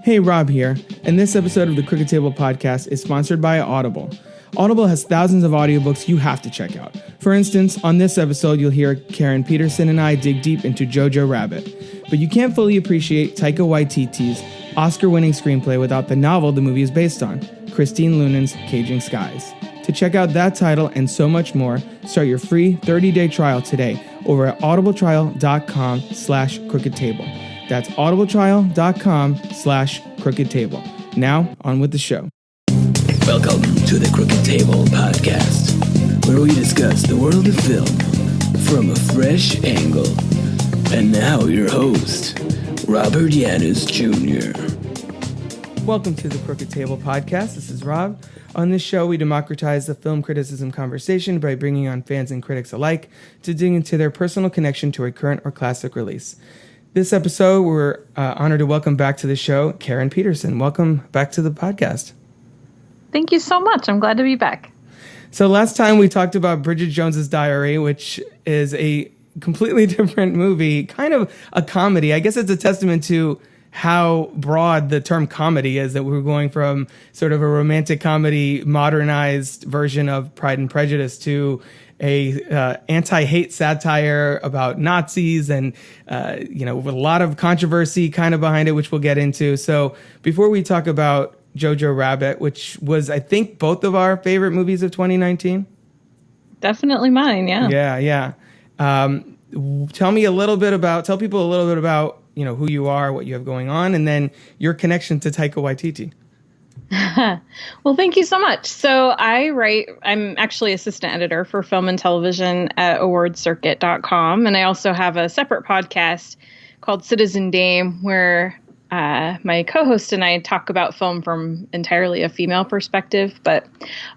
Hey, Rob here, and this episode of the Crooked Table podcast is sponsored by Audible. Audible has thousands of audiobooks you have to check out. For instance, on this episode, you'll hear Karen Peterson and I dig deep into Jojo Rabbit. But you can't fully appreciate Taika Waititi's Oscar-winning screenplay without the novel the movie is based on, Christine Leunens' Caging Skies. To check out that title and so much more, start your free 30-day trial today over at audibletrial.com/crooked table. That's audibletrial.com/crooked table. Now, on with the show. Welcome to the Crooked Table podcast, where we discuss the world of film from a fresh angle. And now your host, Robert Yanis Jr. Welcome to the Crooked Table podcast. This is Rob. On this show, we democratize the film criticism conversation by bringing on fans and critics alike to dig into their personal connection to a current or classic release. This episode, we're honored to welcome back to the show Karen Peterson. Welcome back to the podcast. Thank you so much. I'm glad to be back. So last time we talked about Bridget Jones's Diary, which is a completely different movie, kind of a comedy. I guess it's a testament to how broad the term comedy is, that we're going from sort of a romantic comedy modernized version of Pride and Prejudice to a anti-hate satire about Nazis and, with a lot of controversy kind of behind it, which we'll get into. So before we talk about Jojo Rabbit, which was, I think, both of our favorite movies of 2019. Definitely mine, yeah. Yeah. Tell people a little bit about, who you are, what you have going on, and then your connection to Taika Waititi. Well, thank you so much. So I'm actually assistant editor for film and television at awardcircuit.com. And I also have a separate podcast called Citizen Dame, where my co-host and I talk about film from entirely a female perspective. But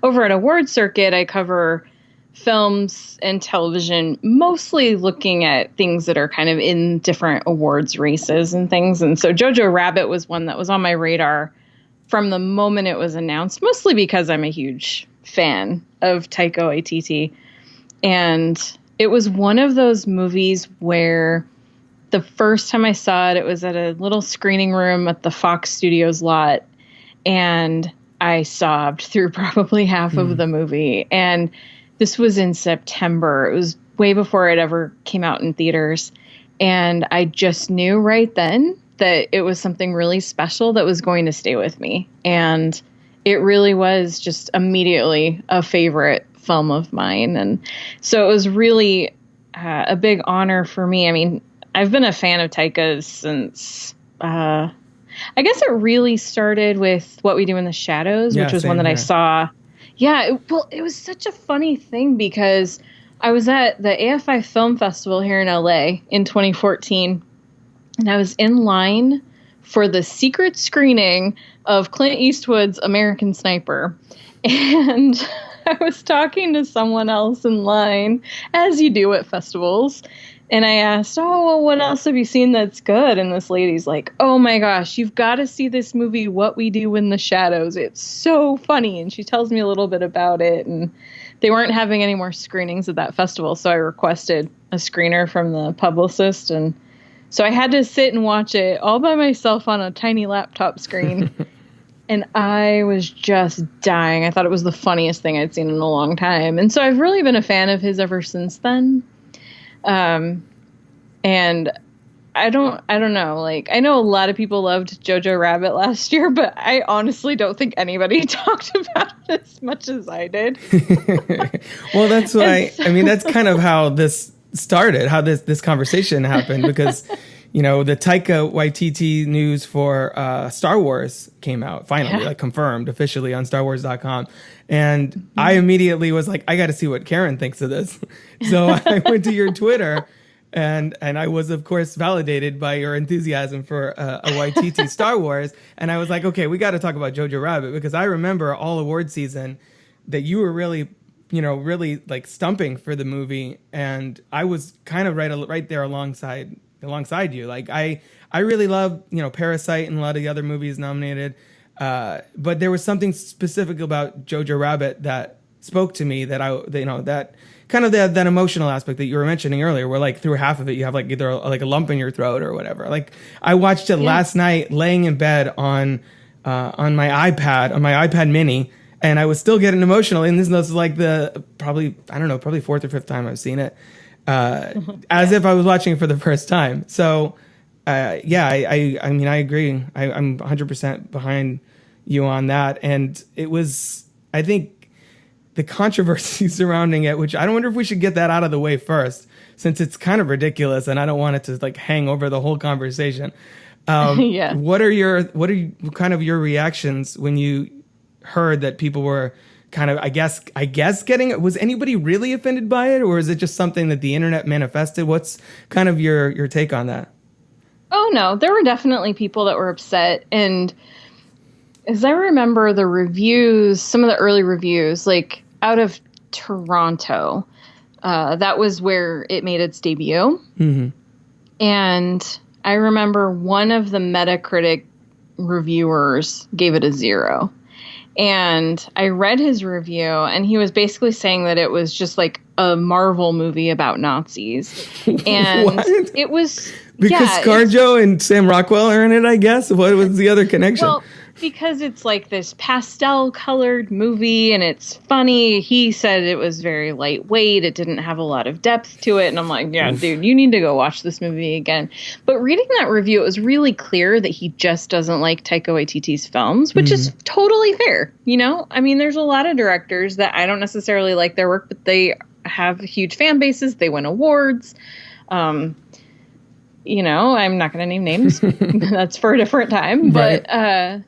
over at Award Circuit, I cover films and television, mostly looking at things that are kind of in different awards races and things. And so Jojo Rabbit was one that was on my radar from the moment it was announced, mostly because I'm a huge fan of Taika Waititi. And it was one of those movies where the first time I saw it, it was at a little screening room at the Fox Studios lot. And I sobbed through probably half of the movie. And this was in September. It was way before it ever came out in theaters. And I just knew right then that it was something really special that was going to stay with me. And it really was just immediately a favorite film of mine. And so it was really a big honor for me. I mean, I've been a fan of Taika's since, I guess it really started with What We Do in the Shadows, which was one that I saw. Yeah, it was such a funny thing because I was at the AFI Film Festival here in LA in 2014. And I was in line for the secret screening of Clint Eastwood's American Sniper. And I was talking to someone else in line, as you do at festivals. And I asked, what else have you seen that's good? And this lady's like, oh my gosh, you've got to see this movie, What We Do in the Shadows. It's so funny. And she tells me a little bit about it. And they weren't having any more screenings at that festival. So I requested a screener from the publicist. And so I had to sit and watch it all by myself on a tiny laptop screen. And I was just dying. I thought it was the funniest thing I'd seen in a long time. And so I've really been a fan of his ever since then. And I don't know, like, I know a lot of people loved Jojo Rabbit last year, but I honestly don't think anybody talked about it as much as I did. Well, that's why, that's kind of how this started, how this conversation happened, because, the Taika Waititi news for Star Wars came out, finally, confirmed officially on StarWars.com. And I immediately was like, I got to see what Karen thinks of this. So I went to your Twitter, and I was, of course, validated by your enthusiasm for a Waititi Star Wars. And I was like, okay, we got to talk about Jojo Rabbit, because I remember all award season that you were really like stumping for the movie. And I was kind of right there alongside you. Like I really love, Parasite and a lot of the other movies nominated. But there was something specific about Jojo Rabbit that spoke to me that that kind of that emotional aspect that you were mentioning earlier, where like through half of it you have like either like a lump in your throat or whatever. Like I watched it last night laying in bed on my iPad mini, and I was still getting emotional. And this is like probably fourth or fifth time I've seen it, as if I was watching it for the first time. So I mean, I agree. I'm 100% behind you on that. And it was, I think, the controversy surrounding it, which I don't wonder if we should get that out of the way first, since it's kind of ridiculous and I don't want it to like hang over the whole conversation. What are kind of your reactions when you heard that people were kind of, I guess getting it? Was anybody really offended by it, or is it just something that the internet manifested? What's kind of your take on that? Oh no, there were definitely people that were upset. And as I remember the reviews, some of the early reviews, like out of Toronto, that was where it made its debut. Mm-hmm. And I remember one of the Metacritic reviewers gave it a 0. And I read his review, and he was basically saying that it was just like a Marvel movie about Nazis. And it was... Because ScarJo and Sam Rockwell are in it, I guess? What was the other connection? Well, because it's like this pastel-colored movie, and it's funny. He said it was very lightweight. It didn't have a lot of depth to it. And I'm like, yeah, dude, you need to go watch this movie again. But reading that review, it was really clear that he just doesn't like Taika Waititi's films, which is totally fair. You know? I mean, there's a lot of directors that I don't necessarily like their work, but they have huge fan bases. They win awards. You know, I'm not going to name names. That's for a different time. Right.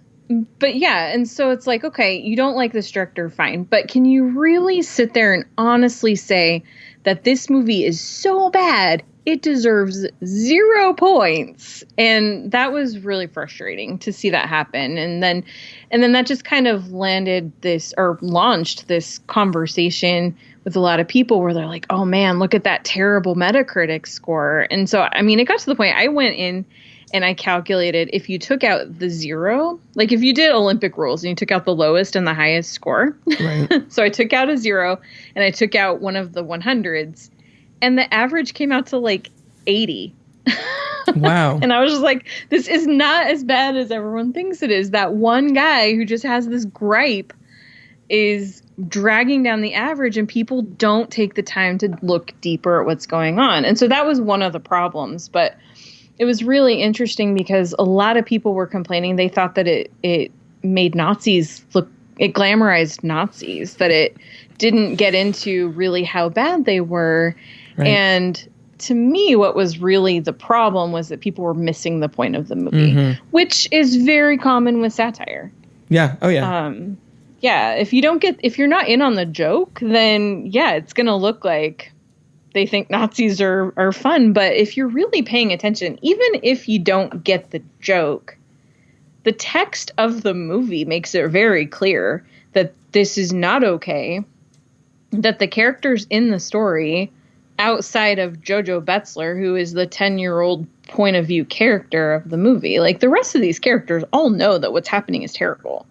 But yeah, and so it's like, okay, you don't like this director, fine. But can you really sit there and honestly say that this movie is so bad, it deserves 0 points? And that was really frustrating to see that happen. And then that just kind of launched this conversation with a lot of people where they're like, oh man, look at that terrible Metacritic score. And so, I mean, it got to the point I went in and I calculated if you took out the 0, like if you did Olympic rules and you took out the lowest and the highest score. Right. So I took out a 0 and I took out one of the 100s, and the average came out to like 80. Wow. And I was just like, this is not as bad as everyone thinks it is. That one guy who just has this gripe is dragging down the average, and people don't take the time to look deeper at what's going on. And so that was one of the problems. But it was really interesting because a lot of people were complaining. They thought that it made Nazis look, it glamorized Nazis, that it didn't get into really how bad they were. Right. And to me, what was really the problem was that people were missing the point of the movie, which is very common with satire. Yeah. Oh, yeah. Yeah. If you're not in on the joke, then yeah, it's going to look like they think Nazis are fun. But if you're really paying attention, even if you don't get the joke, the text of the movie makes it very clear that this is not okay, that the characters in the story, outside of Jojo Betzler, who is the 10-year-old point of view character of the movie, like the rest of these characters all know that what's happening is terrible.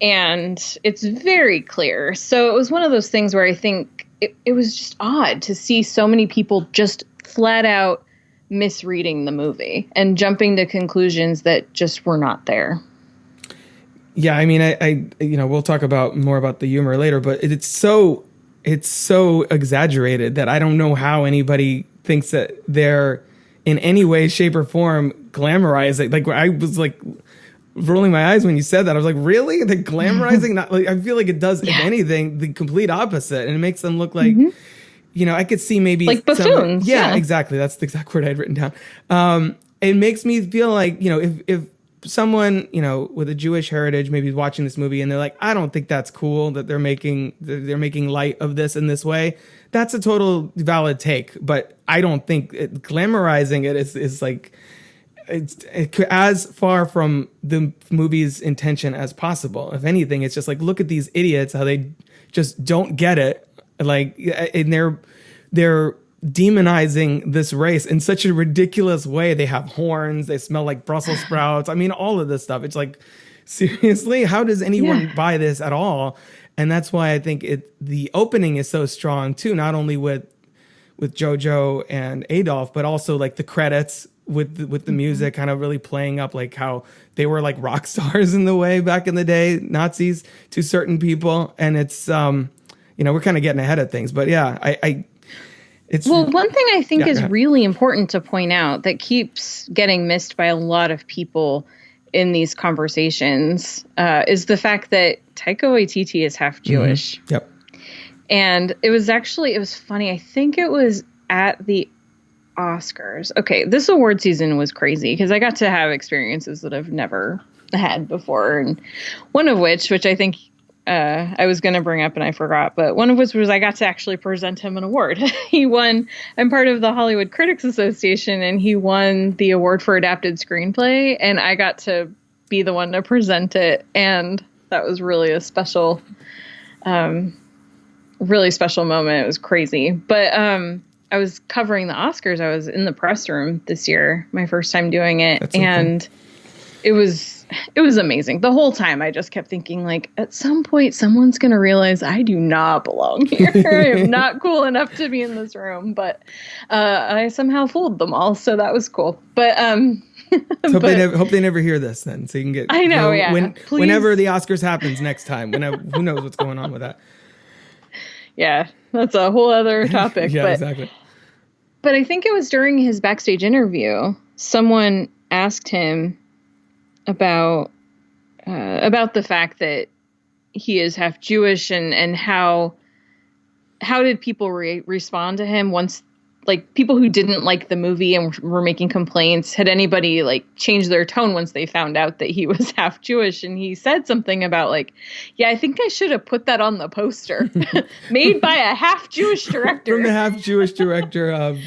And it's very clear. So it was one of those things where I think it was just odd to see so many people just flat out misreading the movie and jumping to conclusions that just were not there. Yeah, I mean, I we'll talk more about the humor later, but it's so exaggerated that I don't know how anybody thinks that they're in any way, shape, or form glamorizing. Like, I was like rolling my eyes when you said that. I was like, really? The glamorizing? Not like, I feel like it does, if anything, the complete opposite, and it makes them look like, I could see maybe like buffoons. Yeah, exactly. That's the exact word I had written down. It makes me feel like, if someone, with a Jewish heritage maybe is watching this movie and they're like, I don't think that's cool that they're making light of this in this way. That's a total valid take, but I don't think glamorizing it is like, it's as far from the movie's intention as possible. If anything, it's just like, look at these idiots, how they just don't get it. Like, and they're demonizing this race in such a ridiculous way. They have horns, they smell like Brussels sprouts. I mean, all of this stuff. It's like, seriously? How does anyone buy this at all? And that's why I think the opening is so strong too, not only with Jojo and Adolf, but also like the credits with the music kind of really playing up like how they were like rock stars in the way back in the day, Nazis to certain people. And it's, we're kind of getting ahead of things, but it's... Well, one thing I think is really important to point out that keeps getting missed by a lot of people in these conversations is the fact that Taika Waititi is half Jewish. Mm-hmm. Yep. And it was funny. I think it was at the Oscars. Okay, this award season was crazy because I got to have experiences that I've never had before. And one of which I think I was going to bring up and I forgot, but one of which was I got to actually present him an award. He won, I'm part of the Hollywood Critics Association, and he won the award for adapted screenplay, and I got to be the one to present it. And that was really a special moment. It was crazy. But I was covering the Oscars. I was in the press room this year, my first time doing it. That's and it was amazing. The whole time I just kept thinking, like, at some point someone's going to realize I do not belong here. I am not cool enough to be in this room. But I somehow fooled them all. So that was cool. But hope they never hear this then. So you can get, I know, whenever the Oscars happens next time, who knows what's going on with that. Yeah, that's a whole other topic. Yeah, exactly. But I think it was during his backstage interview, someone asked him about the fact that he is half Jewish and how did people respond to him once, like, people who didn't like the movie and were making complaints, had anybody like changed their tone once they found out that he was half Jewish? And he said something about like, yeah, I think I should have put that on the poster made by a half Jewish director. From the half Jewish director of,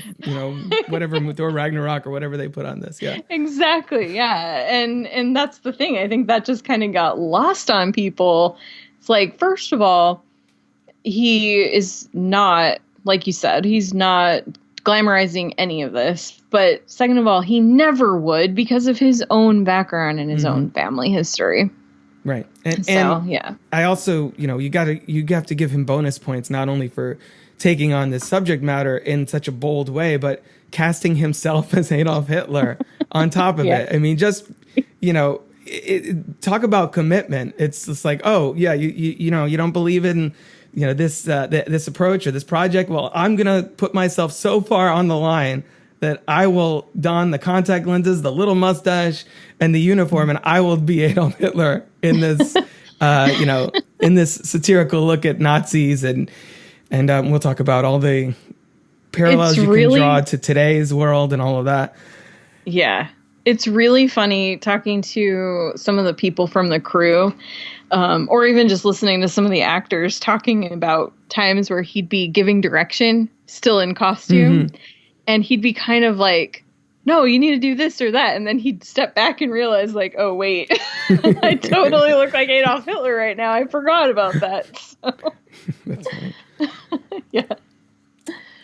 whatever, Thor Ragnarok or whatever they put on this. Yeah, exactly. Yeah. And that's the thing. I think that just kind of got lost on people. It's like, first of all, he is not, like you said, he's not glamorizing any of this. But second of all, he never would because of his own background and his own family history. Right. And yeah. I also, you have to give him bonus points, not only for taking on this subject matter in such a bold way, but casting himself as Adolf Hitler on top of it. I mean, just, talk about commitment. It's just like, oh yeah, you don't believe in, this approach or this project. Well, I'm going to put myself so far on the line that I will don the contact lenses, the little mustache, and the uniform, and I will be Adolf Hitler in this, in this satirical look at Nazis, and we'll talk about all the parallels can draw to today's world and all of that. Yeah, it's really funny talking to some of the people from the crew, or even just listening to some of the actors talking about times where he'd be giving direction, still in costume. And he'd be kind of like, no, you need to do this or that. And then he'd step back and realize, like, oh, wait, I totally look like Adolf Hitler right now. I forgot about that. So. That's funny. Yeah.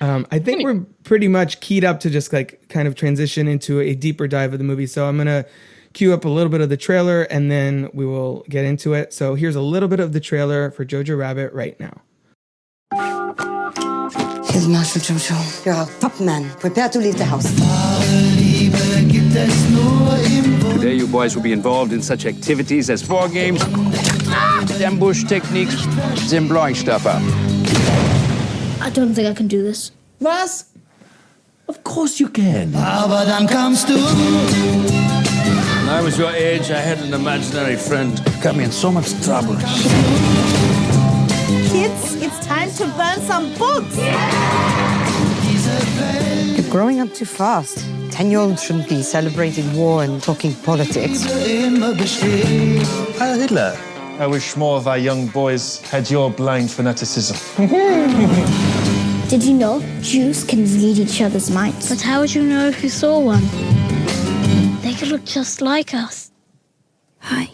I think we're pretty much keyed up to just like kind of transition into a deeper dive of the movie. So I'm going to cue up a little bit of the trailer and then we will get into it. So here's a little bit of the trailer for Jojo Rabbit right now. Here's Marshal Jojo. You're our top man. Prepare to leave the house. Today you boys will be involved in such activities as war games, ambush techniques, and blowing stuff up. I don't think I can do this. Was? Of course you can. When I was your age, I had an imaginary friend. Got me in so much trouble. Kids, it's time to burn some books. You're growing up too fast. 10-year-olds shouldn't be celebrating war and talking politics. Heil Hitler. I wish more of our young boys had your blind fanaticism. Did you know Jews can read each other's minds? But how would you know if you saw one? They could look just like us. Hi.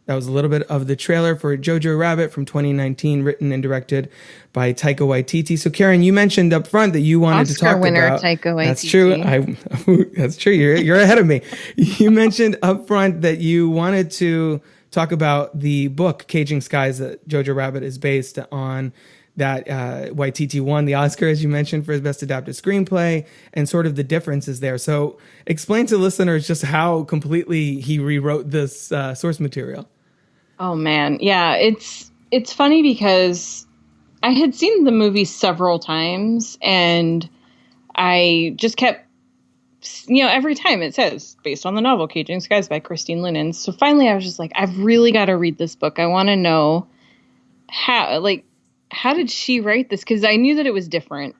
That was a little bit of the trailer for Jojo Rabbit from 2019, written and directed by Taika Waititi. So, Karen, you mentioned up front that you wanted to talk winner, about... Taika Waititi. That's true. That's true. You're ahead of me. You mentioned up front that you wanted to talk about the book, Caging Skies, that Jojo Rabbit is based on, that Waititi won the Oscar, as you mentioned, for his Best Adapted Screenplay, and sort of the differences there. So explain to listeners just how completely he rewrote this source material. Oh, man. Yeah, it's funny because I had seen the movie several times, and I just kept, every time it says, based on the novel Caging Skies by Christine Leunens. So finally I was just like, I've really got to read this book. I want to know how did she write this? Because I knew that it was different,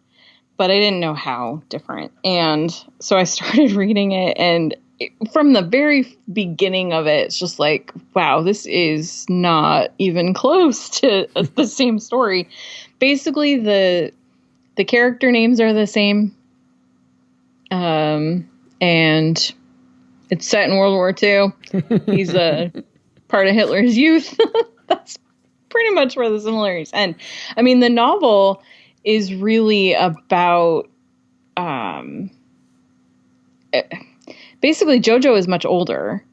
but I didn't know how different. And so I started reading it, and from the very beginning of it, it's just like, wow, this is not even close to the same story. Basically, the character names are the same. And it's set in World War II. He's a part of Hitler's youth. That's pretty much where the similarities end. I mean, the novel is really about, basically Jojo is much older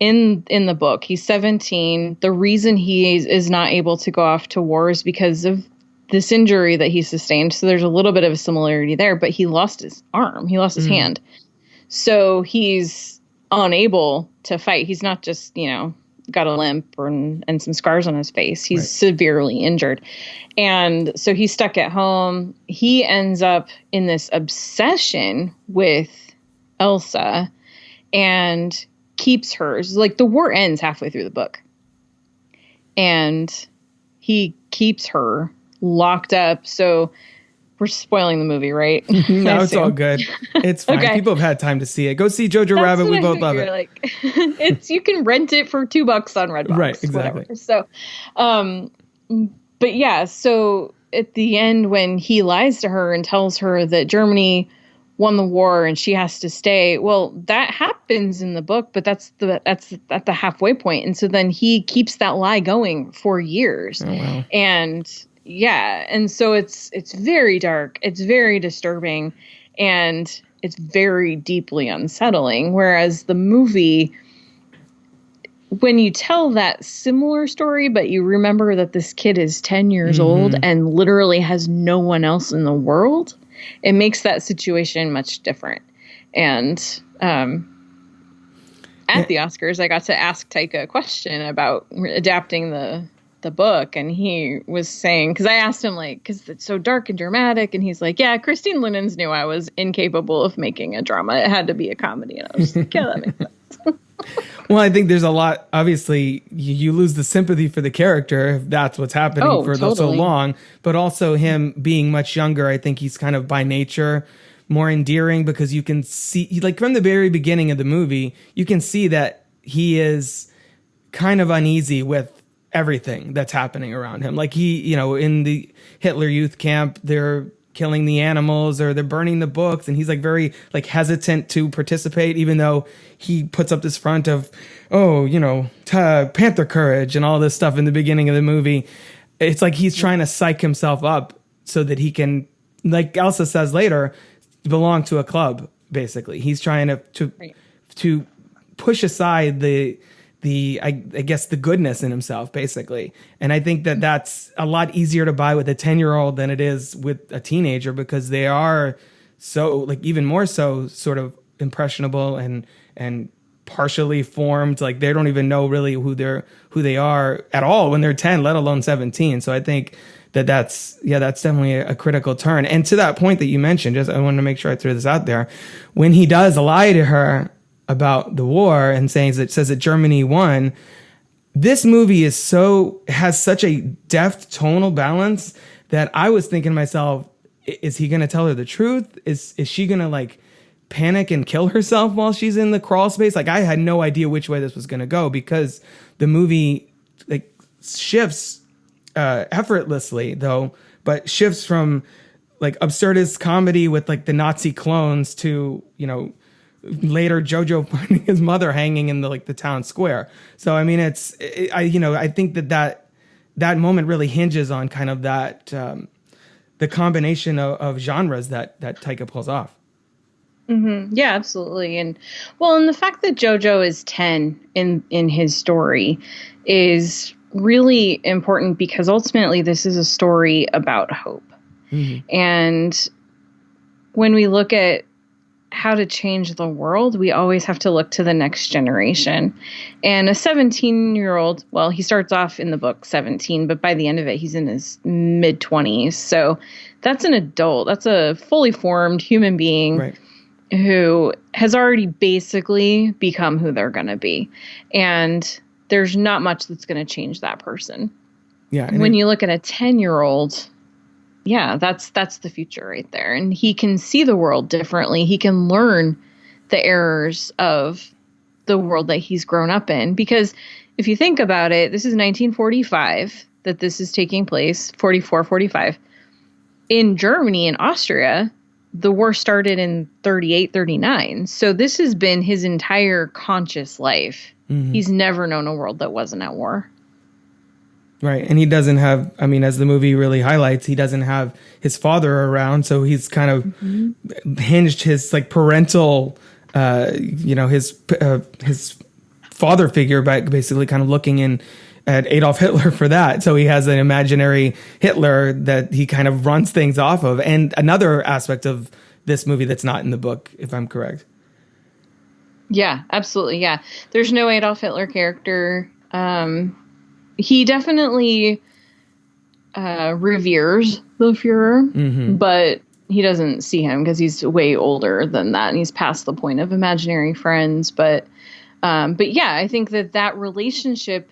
in the book. He's 17. The reason he is not able to go off to war is because of this injury that he sustained. So there's a little bit of a similarity there, but he lost his arm. He lost his hand. So he's unable to fight. He's not just, got a limp and some scars on his face. He's severely injured. And so he's stuck at home. He ends up in this obsession with Elsa and keeps her. Like, the war ends halfway through the book. And he keeps her locked up. So we're spoiling the movie, right? No, it's all good. It's fine. Okay. People have had time to see it. Go see Jojo Rabbit. We both love it. Like, you can rent it for $2 on Redbox. Right, exactly. Whatever. So, but yeah, so at the end, when he lies to her and tells her that Germany won the war and she has to stay, well, that happens in the book, but that's at the halfway point. And so then he keeps that lie going for years. Oh, wow. And yeah. And so it's very dark. It's very disturbing, and it's very deeply unsettling. Whereas the movie, when you tell that similar story, but you remember that this kid is 10 years old and literally has no one else in the world, it makes that situation much different. And at the Oscars, I got to ask Taika a question about adapting the book, and he was saying, because I asked him, like, because it's so dark and dramatic, and he's like, yeah, Christine Leunens knew I was incapable of making a drama. It had to be a comedy. And I was like, yeah, that makes sense. Well, I think there's a lot, obviously you lose the sympathy for the character if that's what's happening so long, but also him being much younger. I think he's kind of by nature more endearing, because you can see, like, from the very beginning of the movie, you can see that he is kind of uneasy with everything that's happening around him. Like, he, in the Hitler youth camp, they're killing the animals or they're burning the books, and he's like very like hesitant to participate, even though he puts up this front of, Panther courage and all this stuff in the beginning of the movie. It's like he's trying to psych himself up so that he can, like Elsa says later, belong to a club. Basically, he's trying to push aside I guess the goodness in himself, basically. And I think that that's a lot easier to buy with a 10-year-old than it is with a teenager, because they are so, like, even more so sort of impressionable and partially formed. Like, they don't even know really who they are at all when they're 10, let alone 17. So I think that's definitely a critical turn. And to that point that you mentioned, I wanted to make sure I threw this out there, when he does lie to her about the war and says that Germany won, this movie has such a deft tonal balance that I was thinking to myself, is he going to tell her the truth? Is she going to, like, panic and kill herself while she's in the crawl space? Like, I had no idea which way this was going to go, because the movie, like, shifts effortlessly, though, but shifts from, like, absurdist comedy with, like, the Nazi clones to, later Jojo finding his mother hanging in the town square. So I mean, I think that moment really hinges on kind of that the combination of genres that Taika pulls off. Mm-hmm. Yeah, absolutely. And the fact that Jojo is 10 in his story is really important because ultimately this is a story about hope. Mm-hmm. And when we look at how to change the world, we always have to look to the next generation. And a 17-year-old, well, he starts off in the book 17, but by the end of it, he's in his mid-20s. So that's an adult. That's a fully formed human being. Right. Who has already basically become who they're going to be. And there's not much that's going to change that person. Yeah. When you look at a 10-year-old, yeah, that's the future right there. And he can see the world differently. He can learn the errors of the world that he's grown up in. Because if you think about it, this is 1945 that this is taking place, 44, 45. In Germany and Austria, the war started in 38, 39. So this has been his entire conscious life. Mm-hmm. He's never known a world that wasn't at war. Right. And he doesn't have, I mean, as the movie really highlights, he doesn't have his father around. So he's kind of hinged his parental, his father figure by basically kind of looking in at Adolf Hitler for that. So he has an imaginary Hitler that he kind of runs things off of. And another aspect of this movie that's not in the book, if I'm correct. Yeah, absolutely. Yeah. There's no Adolf Hitler character. He definitely reveres the Fuhrer, but he doesn't see him because he's way older than that. And he's past the point of imaginary friends. But yeah, I think that relationship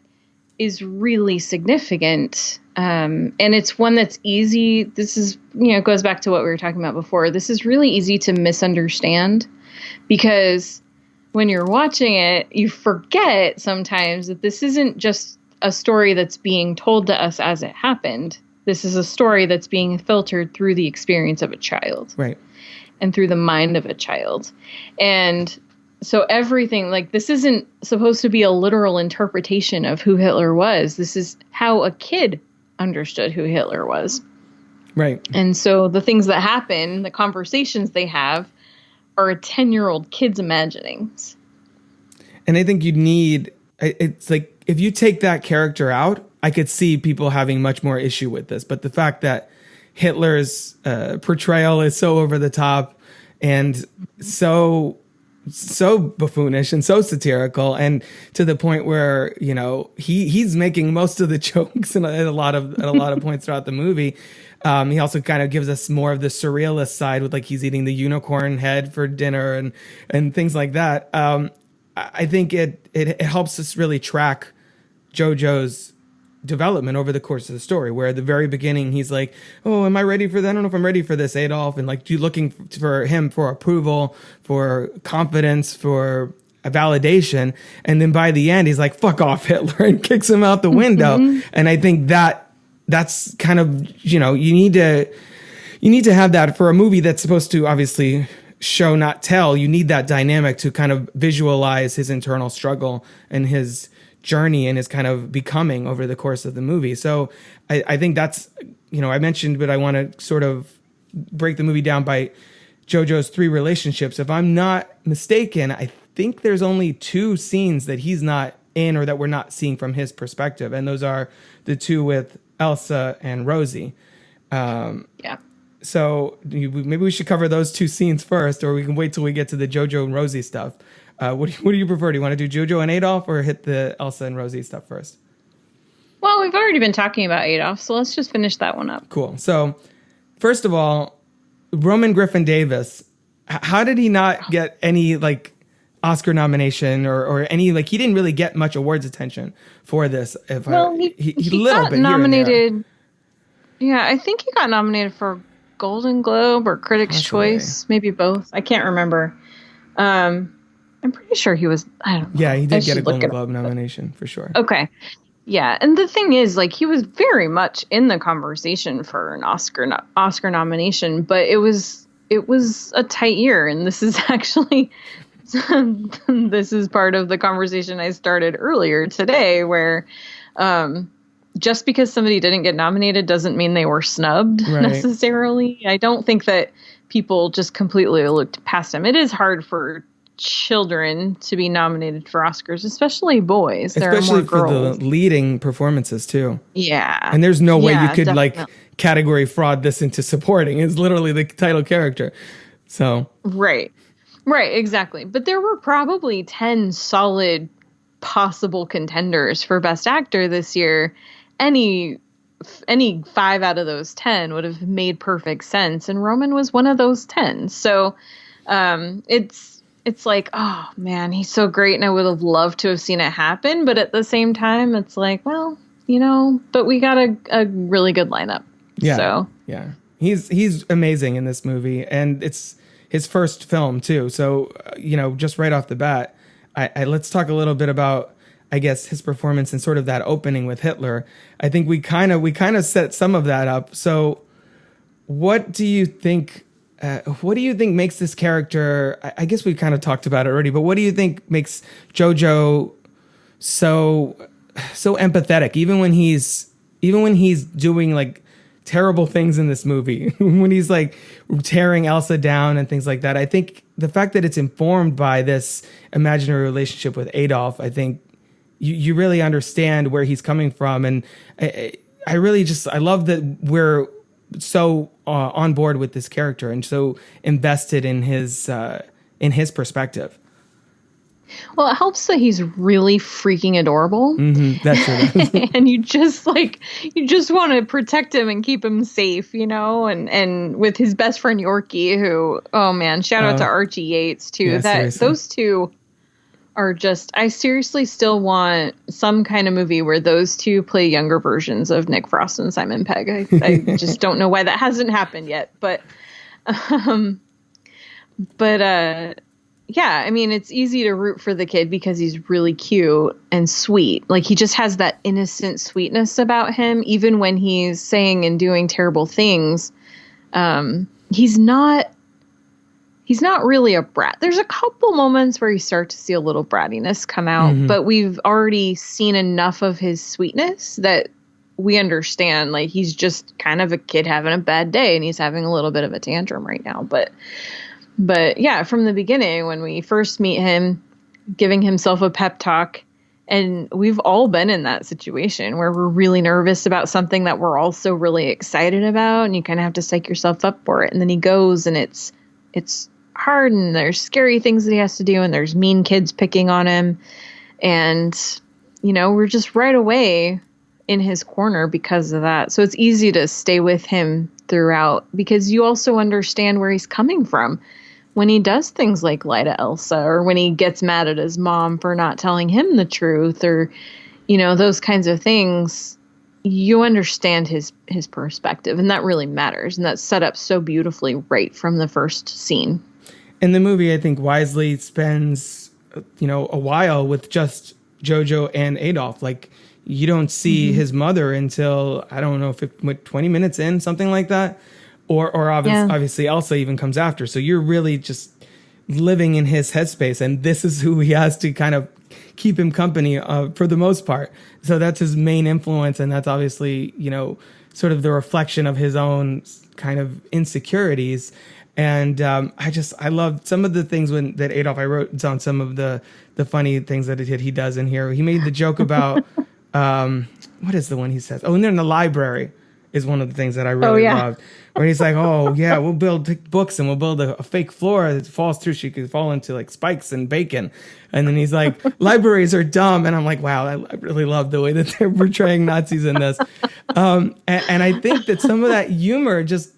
is really significant. And it's one that's easy. This is, goes back to what we were talking about before. This is really easy to misunderstand because when you're watching it, you forget sometimes that this isn't just a story that's being told to us as it happened. This is a story that's being filtered through the experience of a child. Right. And through the mind of a child. And so everything, this isn't supposed to be a literal interpretation of who Hitler was. This is how a kid understood who Hitler was. Right. And so the things that happen, the conversations they have, are a 10-year-old kid's imaginings. And I think you need, it's like, if you take that character out, I could see people having much more issue with this. But the fact that Hitler's portrayal is so over the top and so buffoonish and so satirical, and to the point where he's making most of the jokes at a lot of points throughout the movie. He also kind of gives us more of the surrealist side with he's eating the unicorn head for dinner and things like that. I think it helps us really track Jojo's development over the course of the story, where at the very beginning he's like, oh, am I ready for that? I don't know if I'm ready for this, Adolf. And you looking for him for approval, for confidence, for a validation. And then by the end, he's like, fuck off, Hitler, and kicks him out the window. And I think that's kind of, you need to have that for a movie that's supposed to obviously show, not tell. You need that dynamic to kind of visualize his internal struggle and his journey and his kind of becoming over the course of the movie. So I think that's, I mentioned, but I want to sort of break the movie down by Jojo's 3 relationships. If I'm not mistaken, I think there's only 2 scenes that he's not in or that we're not seeing from his perspective. And those are the 2 with Elsa and Rosie. Yeah. So maybe we should cover those 2 scenes first, or we can wait till we get to the Jojo and Rosie stuff. What do you prefer? Do you want to do Jojo and Adolf or hit the Elsa and Rosie stuff first? Well, we've already been talking about Adolf, so let's just finish that one up. Cool. So first of all, Roman Griffin Davis, how did he not get any Oscar nomination or any, he didn't really get much awards attention for this. He got nominated. Yeah, I think he got nominated for Golden Globe or Critics' Choice, maybe both. I can't remember. I'm pretty sure he was, I don't know. Yeah, he did get a Golden Globe nomination for sure. Okay. Yeah, and the thing is, he was very much in the conversation for an Oscar nomination, but it was a tight year, and this is actually this is part of the conversation I started earlier today, where just because somebody didn't get nominated doesn't mean they were snubbed necessarily. I don't think that people just completely looked past him. It is hard for children to be nominated for Oscars, especially boys. There are more girls. For the leading performances too. Yeah. And there's no way you could definitely. category fraud this into supporting. It's literally the title character. So Right, exactly. But there were probably 10 solid possible contenders for Best Actor this year. Any 5 out of those 10 would have made perfect sense, and Roman was one of those 10. So it's like, oh man, he's so great, and I would have loved to have seen it happen. But at the same time, it's like, well, but we got a really good lineup. Yeah, so yeah, he's amazing in this movie, and it's his first film too. So just right off the bat, I let's talk a little bit about, I guess, his performance and sort of that opening with Hitler. I think we kind of set some of that up. So what do you think makes this character, I guess we kind of talked about it already, but what do you think makes Jojo so empathetic, even when he's doing like terrible things in this movie, when he's like tearing Elsa down and things like that? I think the fact that it's informed by this imaginary relationship with Adolf, I think you really understand where he's coming from. And I love that we're so on board with this character and so invested in his perspective. Well, it helps that he's really freaking adorable. Mm-hmm, that's true. And you just want to protect him and keep him safe, and with his best friend Yorkie, who, oh man, shout out to Archie Yates too. Yeah, those two are just, I seriously still want some kind of movie where those two play younger versions of Nick Frost and Simon Pegg. I just don't know why that hasn't happened yet, but yeah, I mean, it's easy to root for the kid because he's really cute and sweet. Like, he just has that innocent sweetness about him, even when he's saying and doing terrible things. He's not really a brat. There's a couple moments where you start to see a little brattiness come out, but we've already seen enough of his sweetness that we understand, like, he's just kind of a kid having a bad day and he's having a little bit of a tantrum right now. But yeah, from the beginning, when we first meet him, giving himself a pep talk, and we've all been in that situation where we're really nervous about something that we're also really excited about, and you kind of have to psych yourself up for it. And then he goes, and it's hard, and there's scary things that he has to do, and there's mean kids picking on him. And, we're just right away in his corner because of that. So it's easy to stay with him throughout because you also understand where he's coming from when he does things like lie to Elsa, or when he gets mad at his mom for not telling him the truth, or, those kinds of things. You understand his perspective, and that really matters. And that's set up so beautifully right from the first scene. And the movie, I think, wisely spends, a while with just Jojo and Adolf. Like, you don't see his mother until, I don't know, 20 minutes in, something like that. Or obviously Elsa even comes after. So you're really just living in his headspace, and this is who he has to kind of keep him company for the most part. So that's his main influence, and that's obviously, sort of the reflection of his own kind of insecurities. And I love some of the things that Adolf, I wrote down some of the funny things that he does in here. He made the joke about, what is the one he says? Oh, and they're in the library is one of the things that I really loved. Where he's like, oh, yeah, we'll build books and we'll build a fake floor that falls through. She could fall into like spikes and bacon. And then he's like, libraries are dumb. And I'm like, wow, I really love the way that they're portraying Nazis in this. And I think that some of that humor just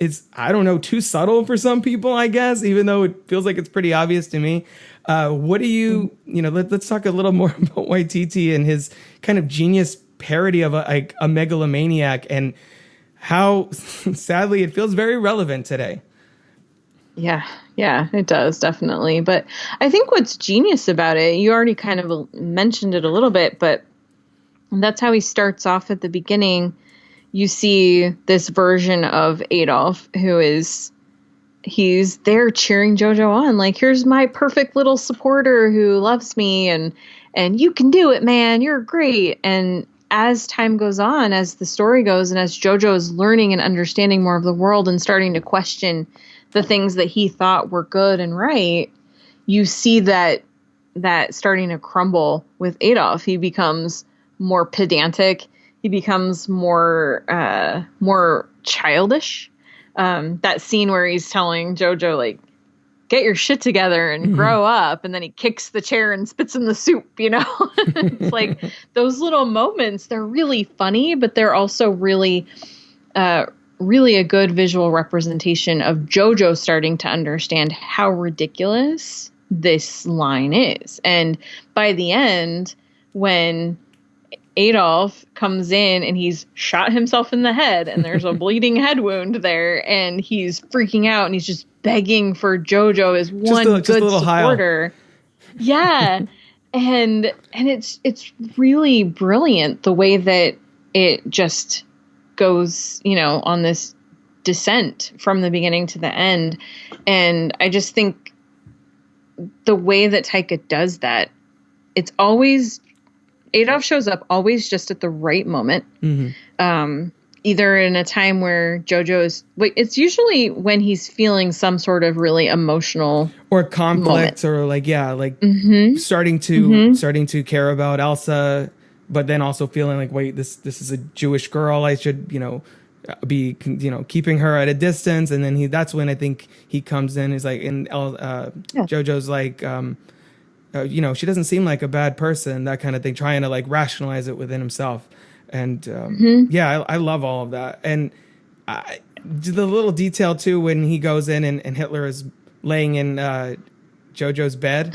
is, I don't know, too subtle for some people, I guess, even though it feels like it's pretty obvious to me. What do let's talk a little more about Waititi and his kind of genius parody of a megalomaniac, and how sadly it feels very relevant today. Yeah, it does, definitely. But I think what's genius about it, you already kind of mentioned it a little bit, but that's how he starts off at the beginning. You see this version of Adolf who is he's there cheering Jojo on, like, here's my perfect little supporter who loves me, and you can do it, man, you're great. And as time goes on, as the story goes, and as Jojo is learning and understanding more of the world and starting to question the things that he thought were good and right, you see that starting to crumble with Adolf. He becomes more pedantic. He becomes more childish. That scene where he's telling Jojo, like, get your shit together and grow up. And then he kicks the chair and spits in the soup, you know? It's like those little moments, they're really funny, but they're also really a good visual representation of Jojo starting to understand how ridiculous this line is. And by the end, when Adolf comes in and he's shot himself in the head and there's a bleeding head wound there, and he's freaking out and he's just begging for Jojo as one good supporter. Yeah. And it's really brilliant the way that it just goes, you know, on this descent from the beginning to the end. And I just think the way that Taika does that, it's always, Adolf shows up always just at the right moment. Either in a time where Jojo is, it's usually when he's feeling some sort of really emotional or conflict moment. Or starting to care about Elsa, but then also feeling like, wait, this is a Jewish girl. I should, you know, be, you know, keeping her at a distance. And then that's when I think he comes in. He's like, and Jojo's like, you know, she doesn't seem like a bad person, that kind of thing, trying to like rationalize it within himself. And I love all of that. And the little detail too, when he goes in and Hitler is laying in Jojo's bed.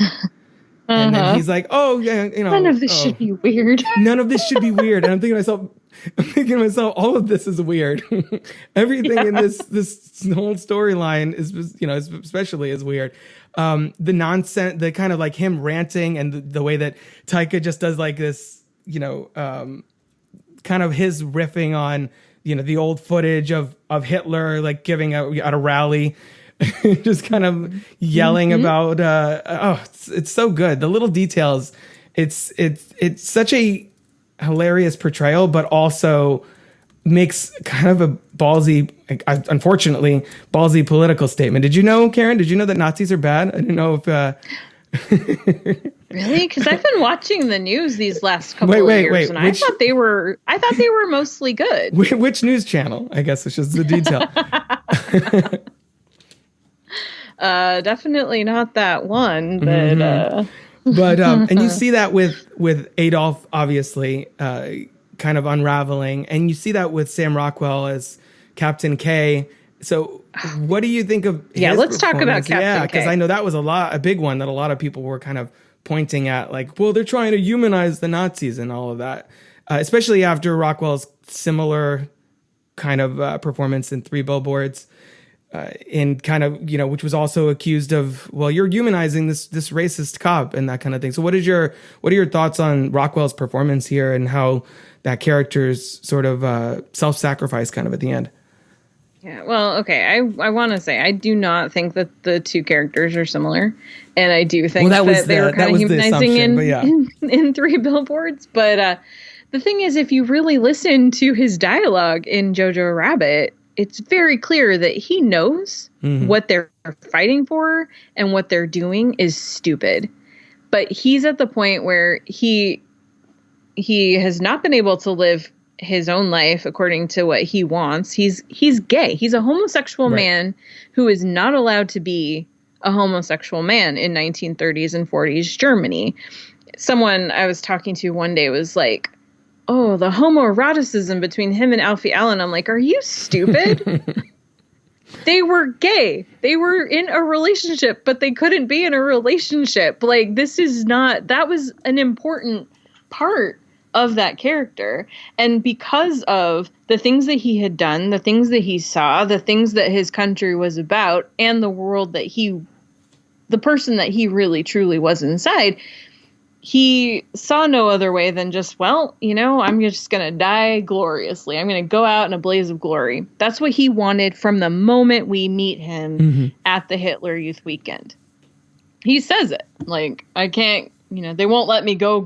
And then he's like, oh, yeah, you know. None of this should be weird. None of this should be weird. And I'm thinking to myself, all of this is weird. Everything in this whole storyline is, you know, especially is weird. The nonsense, the kind of like him ranting, and the way that Taika just does like this, you know, kind of his riffing on, you know, the old footage of Hitler, like giving out at a rally, just kind of yelling about, it's so good. The little details, it's such a hilarious portrayal, but also makes kind of a ballsy, unfortunately, ballsy political statement. Did you know, Karen? Did you know that Nazis are bad? I didn't know if... Really? Because I've been watching the news these last couple of years, and I thought they were mostly good. Which news channel? I guess it's just the detail. Definitely not that one, but but and you see that with Adolf, obviously, kind of unraveling, and you see that with Sam Rockwell as Captain K. So what do you think of his let's talk about Captain K. Yeah, because I know that was a big one that a lot of people were kind of pointing at, like, well, they're trying to humanize the Nazis and all of that, especially after Rockwell's similar kind of performance in Three Billboards, in kind of, you know, which was also accused of, well, you're humanizing this racist cop and that kind of thing. So what are your thoughts on Rockwell's performance here and how that character's sort of self-sacrifice kind of at the end? Yeah, well, okay. I want to say I do not think that the two characters are similar, and I do think that they were kind of humanizing in Three Billboards. But the thing is, if you really listen to his dialogue in Jojo Rabbit, it's very clear that he knows what they're fighting for and what they're doing is stupid. But he's at the point where he has not been able to live his own life according to what he wants. He's gay. He's a homosexual man who is not allowed to be a homosexual man in 1930s and 40s Germany. Someone I was talking to one day was like, oh, the homoeroticism between him and Alfie Allen. I'm like, are you stupid? They were gay. They were in a relationship, but they couldn't be in a relationship. Like, that was an important part of that character. And because of the things that he had done, the things that he saw, the things that his country was about, and the world that the person that he really truly was inside, he saw no other way than just, well, I'm just going to die gloriously. I'm going to go out in a blaze of glory. That's what he wanted from the moment we meet him at the Hitler Youth Weekend. He says it. Like, I can't, they won't let me go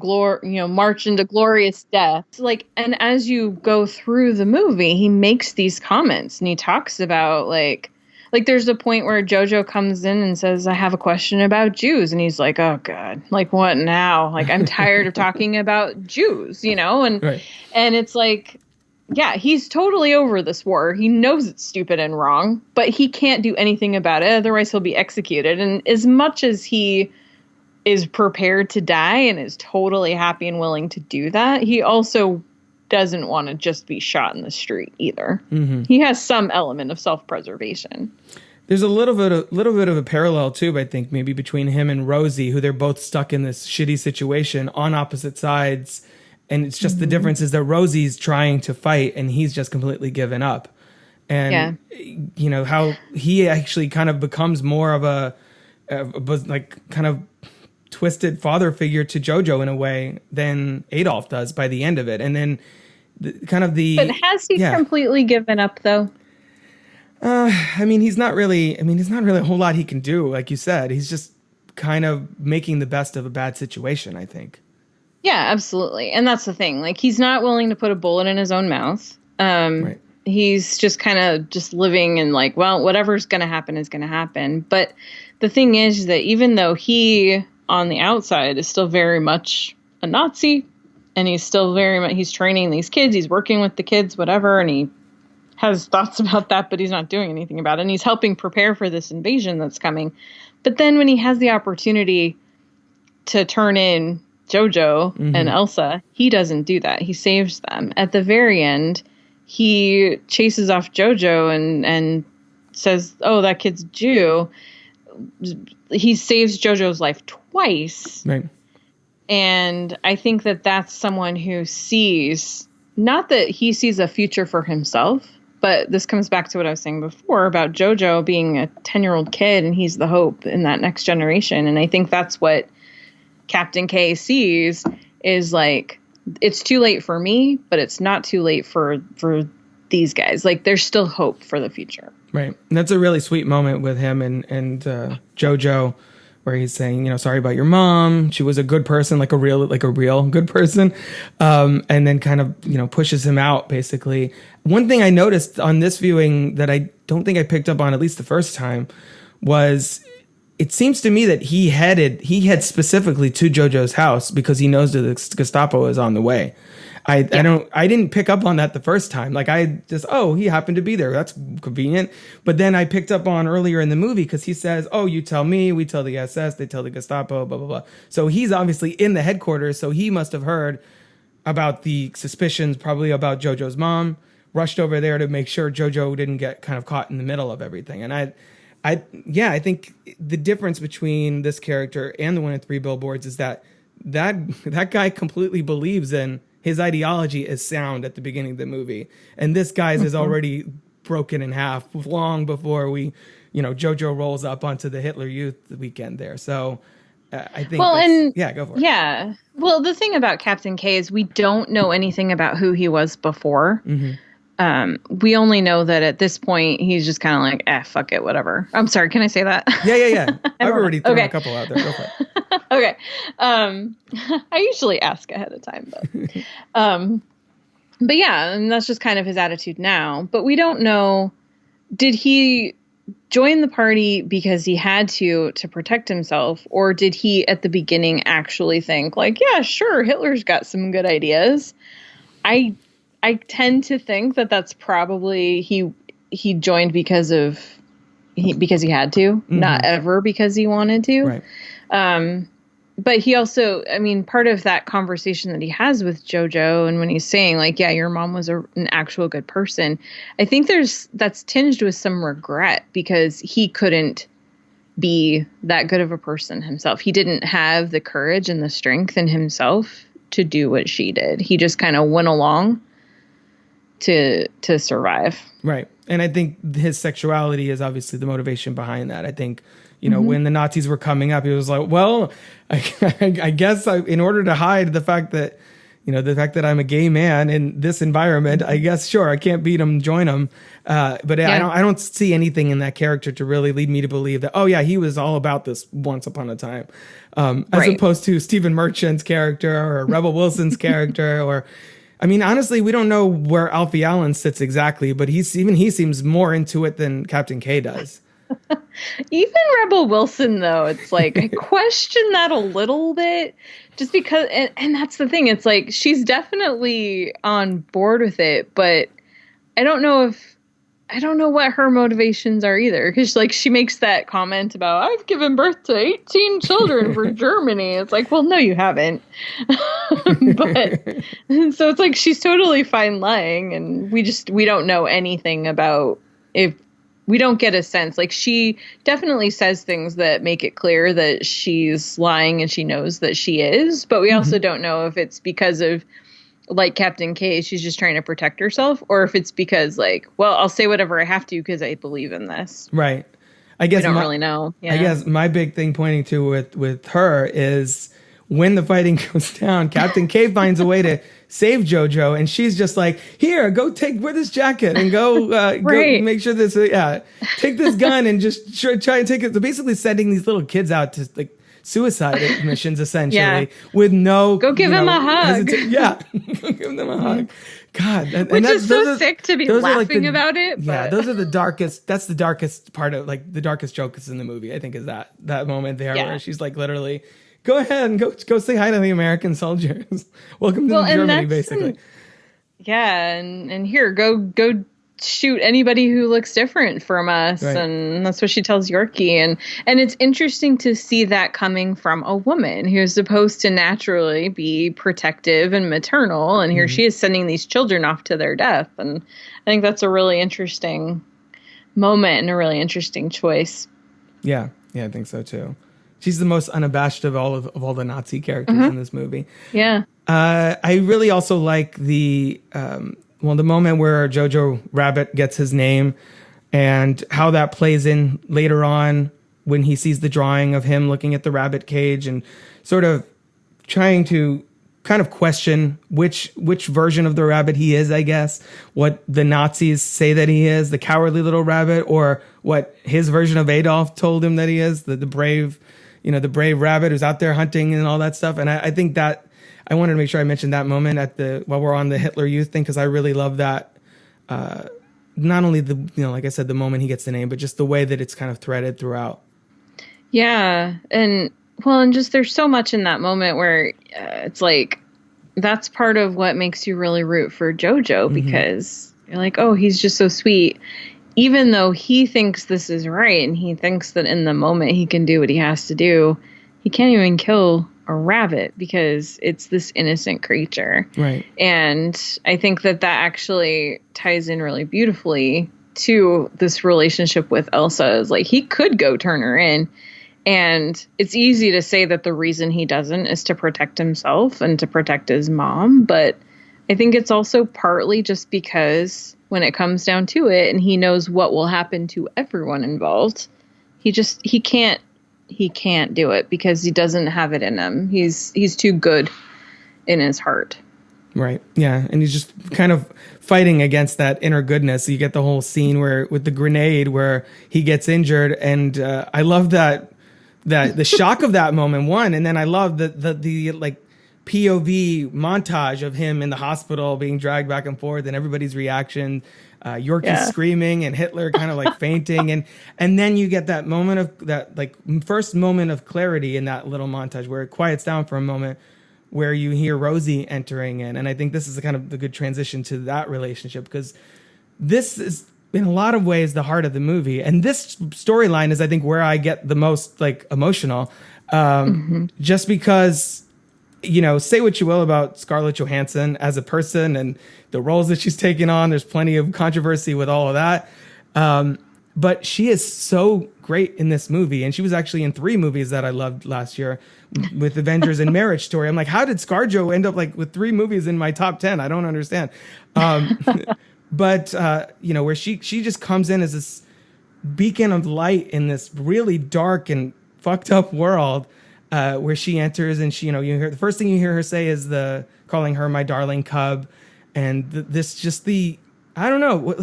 march into glorious death. Like, and as you go through the movie, he makes these comments and he talks about like there's a point where Jojo comes in and says, I have a question about Jews. And he's like, oh God, like what now? Like, I'm tired of talking about Jews, and, Right. And it's like, yeah, he's totally over this war. He knows it's stupid and wrong, but he can't do anything about it. Otherwise he'll be executed. And as much as he is prepared to die and is totally happy and willing to do that, he also doesn't want to just be shot in the street either. He has some element of self-preservation. There's a little bit of a parallel too, I think, maybe between him and Rosie, who they're both stuck in this shitty situation on opposite sides. And it's just the difference is that Rosie's trying to fight and he's just completely given up. And, how he actually kind of becomes more of a kind of twisted father figure to Jojo in a way than Adolf does by the end of it. And then But has he completely given up though? He's not really a whole lot he can do. Like you said, he's just kind of making the best of a bad situation, I think. Yeah, absolutely. And that's the thing. Like, he's not willing to put a bullet in his own mouth. Right. He's just kind of just living in like, well, whatever's going to happen is going to happen. But the thing is that even though he on the outside is still very much a Nazi, and he's still very much, he's training these kids, he's working with the kids, whatever, and he has thoughts about that, but he's not doing anything about it. And he's helping prepare for this invasion that's coming. But then when he has the opportunity to turn in Jojo and Elsa, he doesn't do that. He saves them. At the very end, he chases off Jojo and says, oh, that kid's Jew. He saves Jojo's life twice. Right. And I think that that's someone who sees, not that he sees a future for himself, but this comes back to what I was saying before about Jojo being a 10-year-old kid and he's the hope in that next generation. And I think that's what Captain K sees is like, it's too late for me, but it's not too late for these guys. Like, there's still hope for the future. Right. And that's a really sweet moment with him and Jojo, where he's saying, sorry about your mom. She was a good person, like a real good person. And then kind of, pushes him out, basically. One thing I noticed on this viewing that I don't think I picked up on, at least the first time, was it seems to me that he head specifically to Jojo's house because he knows that the Gestapo is on the way. I didn't pick up on that the first time. Like, I just, he happened to be there. That's convenient. But then I picked up on earlier in the movie because he says, you tell me, we tell the SS, they tell the Gestapo, blah, blah, blah. So he's obviously in the headquarters. So he must have heard about the suspicions, probably about Jojo's mom, rushed over there to make sure Jojo didn't get kind of caught in the middle of everything. And I think the difference between this character and the one in Three Billboards is that guy completely believes in his ideology is sound at the beginning of the movie. And this guy's is already broken in half long before Jojo rolls up onto the Hitler Youth Weekend there. So I think, go for it. Yeah. Well, the thing about Captain K is we don't know anything about who he was before. We only know that at this point, he's just kind of like, fuck it, whatever. I'm sorry. Can I say that? Yeah. I've already thrown a couple out there. Go for it. Okay. I usually ask ahead of time, but yeah, and that's just kind of his attitude now. But we don't know, did he join the party because he had to protect himself, or did he at the beginning actually think like, yeah, sure, Hitler's got some good ideas? I tend to think that that's probably he joined because he had to, not ever because he wanted to. Right. But he also, part of that conversation that he has with Jojo, and when he's saying like, yeah, your mom was an actual good person, I think that's tinged with some regret because he couldn't be that good of a person himself. He didn't have the courage and the strength in himself to do what she did. He just kind of went along to survive. Right. And I think his sexuality is obviously the motivation behind that. I think when the Nazis were coming up, he was like, well, I guess in order to hide the fact that, I'm a gay man in this environment, I guess, sure, I can't beat him, join him. But I don't see anything in that character to really lead me to believe that, oh yeah, he was all about this once upon a time. As opposed to Stephen Merchant's character or Rebel Wilson's character, or, I mean, honestly, we don't know where Alfie Allen sits exactly, but he seems more into it than Captain K does. Even Rebel Wilson, though, it's like, I question that a little bit, just because, and that's the thing, it's like, she's definitely on board with it, but I don't know what her motivations are either, because like, she makes that comment about, I've given birth to 18 children for Germany. It's like, well, no, you haven't. But so it's like, she's totally fine lying, and we don't know anything about if we don't get a sense. Like, she definitely says things that make it clear that she's lying and she knows that she is, but we also don't know if it's because of, like Captain K, she's just trying to protect herself, or if it's because, like, well, I'll say whatever I have to because I believe in this. Right. I guess we don't really know. Yeah. I guess my big thing pointing to with her is when the fighting goes down, Captain K finds a way to save Jojo, and she's just like, here, go wear this jacket and go make sure this, take this gun and just try and take it. So basically sending these little kids out to like suicide missions, essentially, with no, go give them a hug. Go give them a hug. God, which is so sick to be laughing about it. But. Yeah, those are the darkest. That's the darkest part of, like, the darkest joke is in the movie, I think, is that moment there where she's like, literally, go ahead and go say hi to the American soldiers. Welcome to Germany, basically. And here, go shoot anybody who looks different from us. Right. And that's what she tells Yorkie. And it's interesting to see that coming from a woman who's supposed to naturally be protective and maternal. And here she is sending these children off to their death. And I think that's a really interesting moment and a really interesting choice. Yeah, I think so too. She's the most unabashed of all the Nazi characters in this movie. Yeah. I really also like the moment where Jojo Rabbit gets his name and how that plays in later on when he sees the drawing of him looking at the rabbit cage and sort of trying to kind of question which version of the rabbit he is, I guess, what the Nazis say that he is, the cowardly little rabbit, or what his version of Adolf told him that he is, the brave, the brave rabbit who's out there hunting and all that stuff. And I think that I wanted to make sure I mentioned that moment while we're on the Hitler Youth thing, because I really love that. Not only like I said, the moment he gets the name, but just the way that it's kind of threaded throughout. Yeah. And just there's so much in that moment where it's like, that's part of what makes you really root for Jojo, because you're like, oh, he's just so sweet. Even though he thinks this is right and he thinks that in the moment he can do what he has to do, he can't even kill a rabbit because it's this innocent creature. Right. And I think that actually ties in really beautifully to this relationship with Elsa. Is like, he could go turn her in. And it's easy to say that the reason he doesn't is to protect himself and to protect his mom. But I think it's also partly just because when it comes down to it and he knows what will happen to everyone involved, he can't do it because he doesn't have it in him. He's too good in his heart. Right. Yeah. And he's just kind of fighting against that inner goodness. You get the whole scene with the grenade where he gets injured. And I love that the shock of that moment, one. And then I love the like POV montage of him in the hospital being dragged back and forth and everybody's reaction. Yorkie screaming and Hitler kind of like fainting. And then you get that moment of that, like, first moment of clarity in that little montage where it quiets down for a moment, where you hear Rosie entering in. And I think this is kind of the good transition to that relationship, because this is in a lot of ways the heart of the movie. And this storyline is, I think, where I get the most like emotional, just because, say what you will about Scarlett Johansson as a person and the roles that she's taken on. There's plenty of controversy with all of that. But she is so great in this movie. And she was actually in 3 movies that I loved last year with Avengers and Marriage Story. I'm like, how did ScarJo end up like with 3 movies in my top 10? I don't understand. But, where she just comes in as this beacon of light in this really dark and fucked up world, where she enters and she, you hear the first thing you hear her say is calling her my darling cub. And I don't know.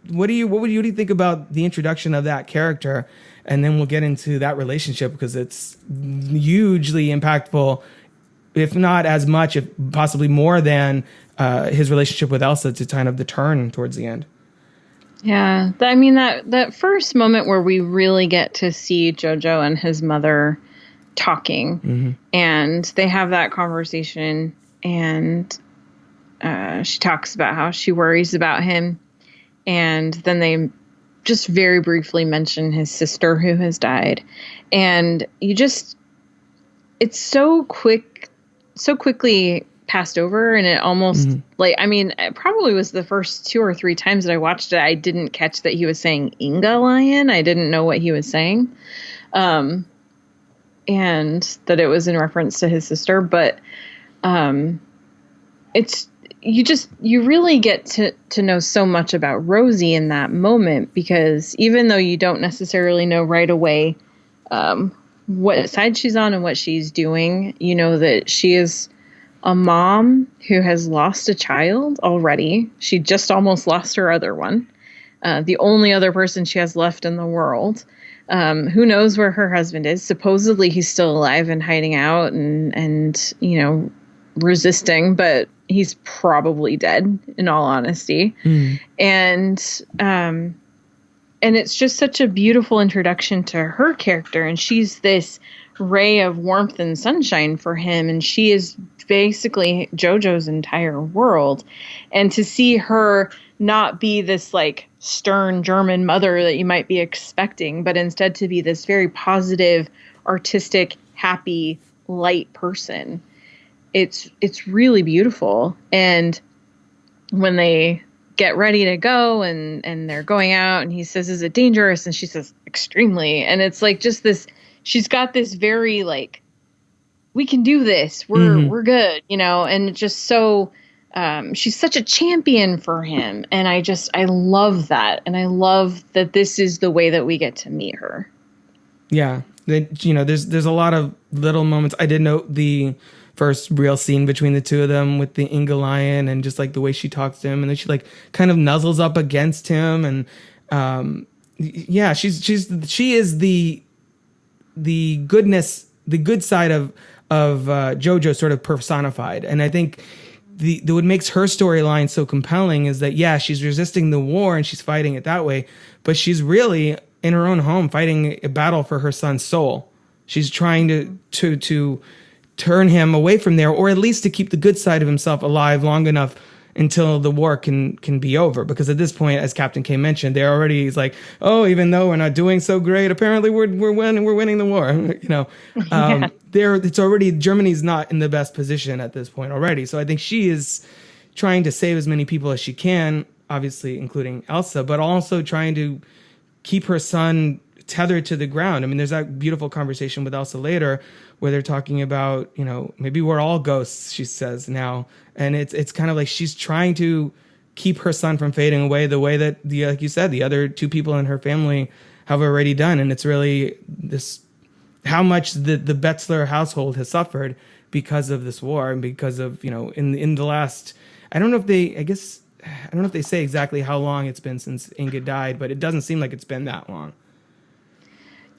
What do you think about the introduction of that character? And then we'll get into that relationship, because it's hugely impactful, if not as much, if possibly more than his relationship with Elsa, to kind of the turn towards the end. Yeah. I mean, that first moment where we really get to see Jojo and his mother talking, and they have that conversation, and she talks about how she worries about him. And then they just very briefly mention his sister who has died. And it's so quickly passed over, and it almost it probably was the first 2 or 3 times that I watched it, I didn't catch that he was saying Inga Lion. I didn't know what he was saying. And that it was in reference to his sister, but you really get to know so much about Rosie in that moment, because even though you don't necessarily know right away what side she's on and what she's doing, you know that she is a mom who has lost a child already. She just almost lost her other one. The only other person she has left in the world. Who knows where her husband is? Supposedly he's still alive and hiding out and resisting, but he's probably dead, in all honesty. And it's just such a beautiful introduction to her character, and she's this ray of warmth and sunshine for him, and she is basically Jojo's entire world. And to see her not be this like stern German mother that you might be expecting, but instead to be this very positive, artistic, happy, light person, it's really beautiful. And when they get ready to go and they're going out, and he says, "Is it dangerous?" And she says, "Extremely." And it's like just this, she's got this very like, we can do this. We're good, and it's just so, she's such a champion for him. And I love that. And I love that this is the way that we get to meet her. Yeah. There's a lot of little moments. I did note the first real scene between the two of them with the Inga Lion, and just like the way she talks to him, and then she like kind of nuzzles up against him, and she is the goodness, the good side of Jojo sort of personified. And I think what makes her storyline so compelling is that she's resisting the war and she's fighting it that way, but she's really in her own home fighting a battle for her son's soul. She's trying to turn him away from there, or at least to keep the good side of himself alive long enough until the war can be over. Because at this point, as Captain K mentioned, they're already like, oh, even though we're not doing so great, apparently we're winning the war. It's already, Germany's not in the best position at this point already. So I think she is trying to save as many people as she can, obviously including Elsa, but also trying to keep her son tethered to the ground. I mean, there's that beautiful conversation with Elsa later where they're talking about, maybe we're all ghosts, she says now. And it's kind of like she's trying to keep her son from fading away the way that, like you said, the other 2 people in her family have already done. And it's really this, how much the Betzler household has suffered because of this war, and because of, in the last, I don't know if they say exactly how long it's been since Inga died, but it doesn't seem like it's been that long.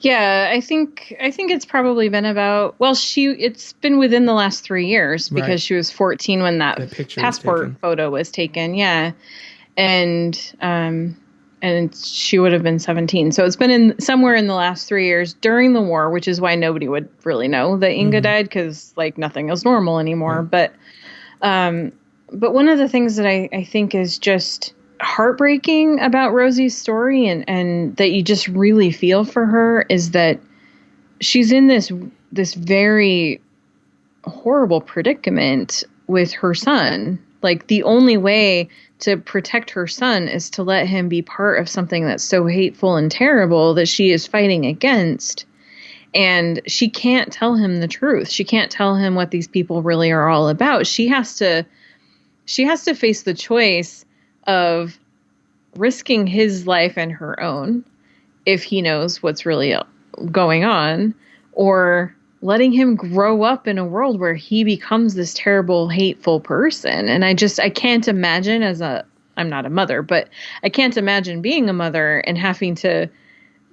Yeah, I think it's probably been about, it's been within the last 3 years, because she was 14 when that passport photo was taken. Yeah. And she would have been 17. So it's been somewhere in the last 3 years during the war, which is why nobody would really know that Inga died, because like nothing is normal anymore. But one of the things that I think is just heartbreaking about Rosie's story, and that you just really feel for her, is that she's in this very horrible predicament with her son. Like, the only way to protect her son is to let him be part of something that's so hateful and terrible that she is fighting against. And she can't tell him the truth. She can't tell him what these people really are all about. She has to face the choice of risking his life and her own, if he knows what's really going on, or letting him grow up in a world where he becomes this terrible, hateful person. And I can't imagine I'm not a mother, but I can't imagine being a mother and having to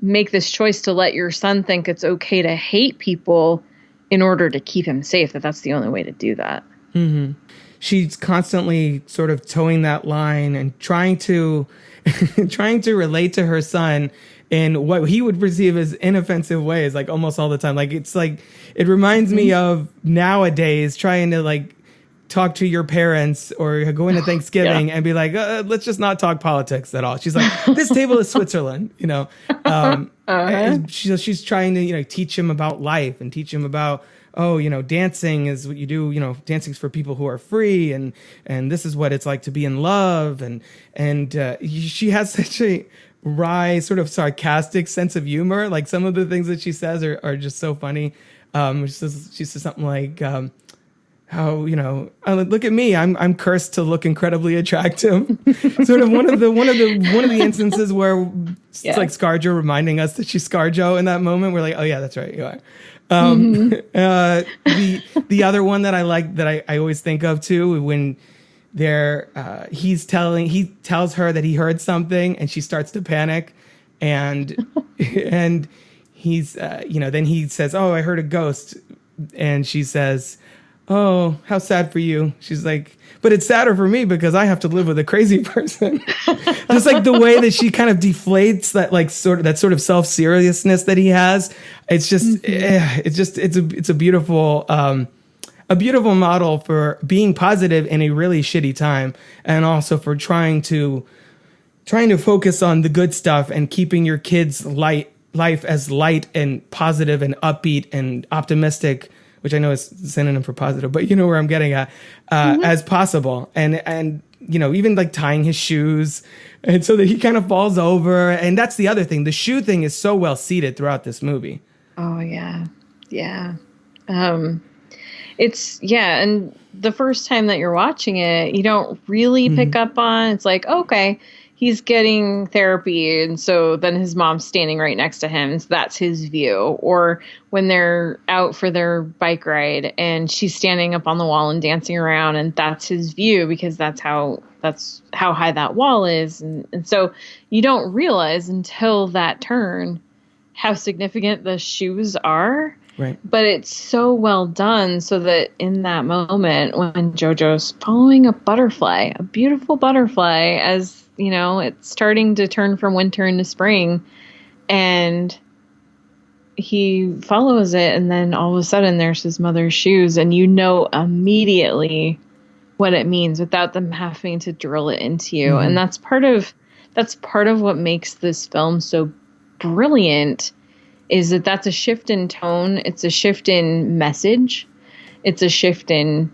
make this choice to let your son think it's okay to hate people in order to keep him safe, that's the only way to do that. Mm-hmm. She's constantly sort of towing that line and trying to relate to her son in what he would perceive as inoffensive ways, like almost all the time. Like, it's like, it reminds me of nowadays trying to like talk to your parents or go into Thanksgiving and be like, let's just not talk politics at all. She's like, this table is Switzerland, you know? She's trying to, you know, teach him about life and teach him about, oh, you know, dancing is what you do, you know, dancing's for people who are free. And this is what it's like to be in love. And she has such a wry, sort of sarcastic sense of humor. Like, some of the things that she says are just so funny. She says something like, how, you know, look at me, I'm cursed to look incredibly attractive. Sort of one of the instances where it's like ScarJo reminding us that she's ScarJo in that moment. We're like, oh yeah, that's right, you are. The other one that I like, that I always think of too, when he tells her that he heard something and she starts to panic, and he's you know, then he says, oh, I heard a ghost, and she says, oh, how sad for you. She's like, but it's sadder for me because I have to live with a crazy person. Just like the way that she kind of deflates that, like, sort of self-seriousness that he has. It's just, it's a beautiful model for being positive in a really shitty time, and also for trying to focus on the good stuff and keeping your kids' life as light and positive and upbeat and optimistic, which I know is a synonym for positive, but you know where I'm getting at, as possible. And, you know, even like tying his shoes, and so that he kind of falls over. And that's the other thing. The shoe thing is so well seated throughout this movie. Oh yeah. Yeah. And the first time that you're watching it, you don't really pick up on, it's like, okay, he's getting therapy, and so then his mom's standing right next to him, and so that's his view. Or when they're out for their bike ride and she's standing up on the wall and dancing around, and that's his view because that's how high that wall is. And so you don't realize until that turn how significant the shoes are. Right. But it's so well done so that in that moment when Jojo's following a butterfly, a beautiful butterfly, as you know, it's starting to turn from winter into spring, and he follows it, and then all of a sudden there's his mother's shoes, and you know immediately what it means without them having to drill it into you. And that's part of what makes this film so brilliant, is that that's a shift in tone, it's a shift in message, it's a shift in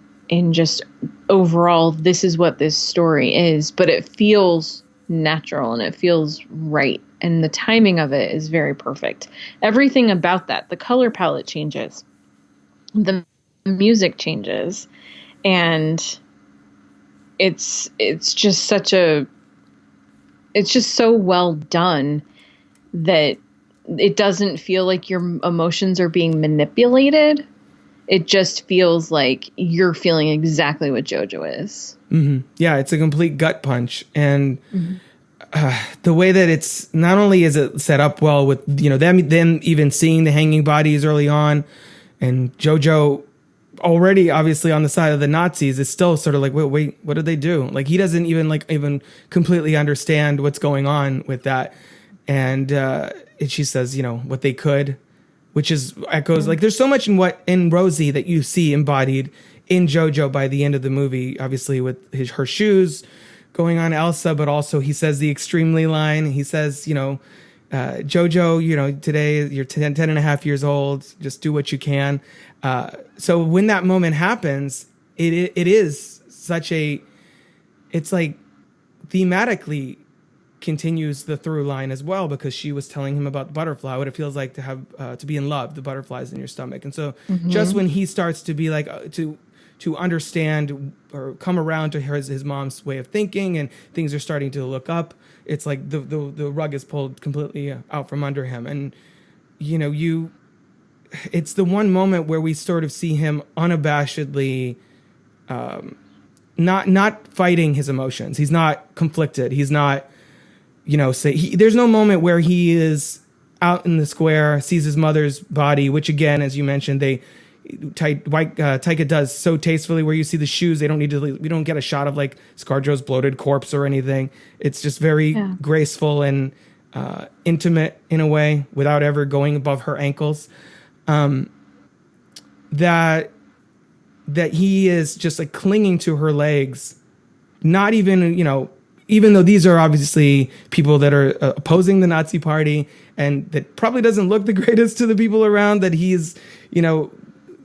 just overall, this is what this story is, but it feels natural and it feels right. And the timing of it is very perfect. Everything about that, the color palette changes, the music changes, and it's just so well done that it doesn't feel like your emotions are being manipulated. It just feels like you're feeling exactly what Jojo is. Mm-hmm. Yeah, it's a complete gut punch. And the way that it's, not only is it set up well with, you know, them even seeing the hanging bodies early on, and Jojo already obviously on the side of the Nazis, is still sort of like, wait, what did they do? Like, he doesn't even completely understand what's going on with that. And she says, you know, what they could, which is echoes, like, there's so much in Rosie that you see embodied in Jojo by the end of the movie, obviously with her shoes going on Elsa, but also he says the extremely line. He says, you know, Jojo, you know, today you're 10 and a half years old, just do what you can. So when that moment happens, it is such a, it's like thematically continues the through line as well, because she was telling him about the butterfly, what it feels like to have to be in love, the butterflies in your stomach. And so just when he starts to be like to to understand or come around to his mom's way of thinking, and things are starting to look up. It's like the rug is pulled completely out from under him. And, it's the one moment where we sort of see him unabashedly not fighting his emotions. He's not conflicted. He's not, there's no moment where he is out in the square, sees his mother's body, which again, as you mentioned, Taika does so tastefully, where you see the shoes. We don't get a shot of like ScarJo's bloated corpse or anything. It's just very graceful and intimate in a way, without ever going above her ankles. That he is just like clinging to her legs, not even, even though these are obviously people that are opposing the Nazi party, and that probably doesn't look the greatest to the people around, that he's,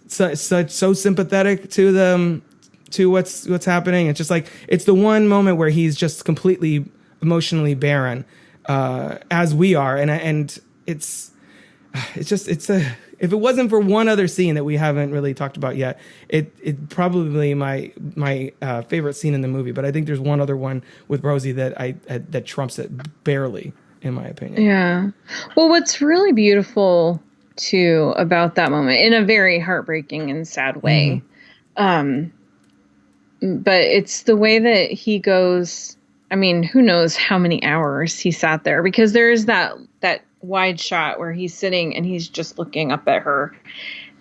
so sympathetic to them, to what's happening. It's just like, it's the one moment where he's just completely emotionally barren, as we are. And if it wasn't for one other scene that we haven't really talked about yet, it probably my favorite scene in the movie. But I think there's one other one with Rosie that trumps it barely, in my opinion. Yeah. Well, what's really beautiful too about that moment, in a very heartbreaking and sad way, but it's the way that he goes. I mean, who knows how many hours he sat there, because there is that wide shot where he's sitting and he's just looking up at her,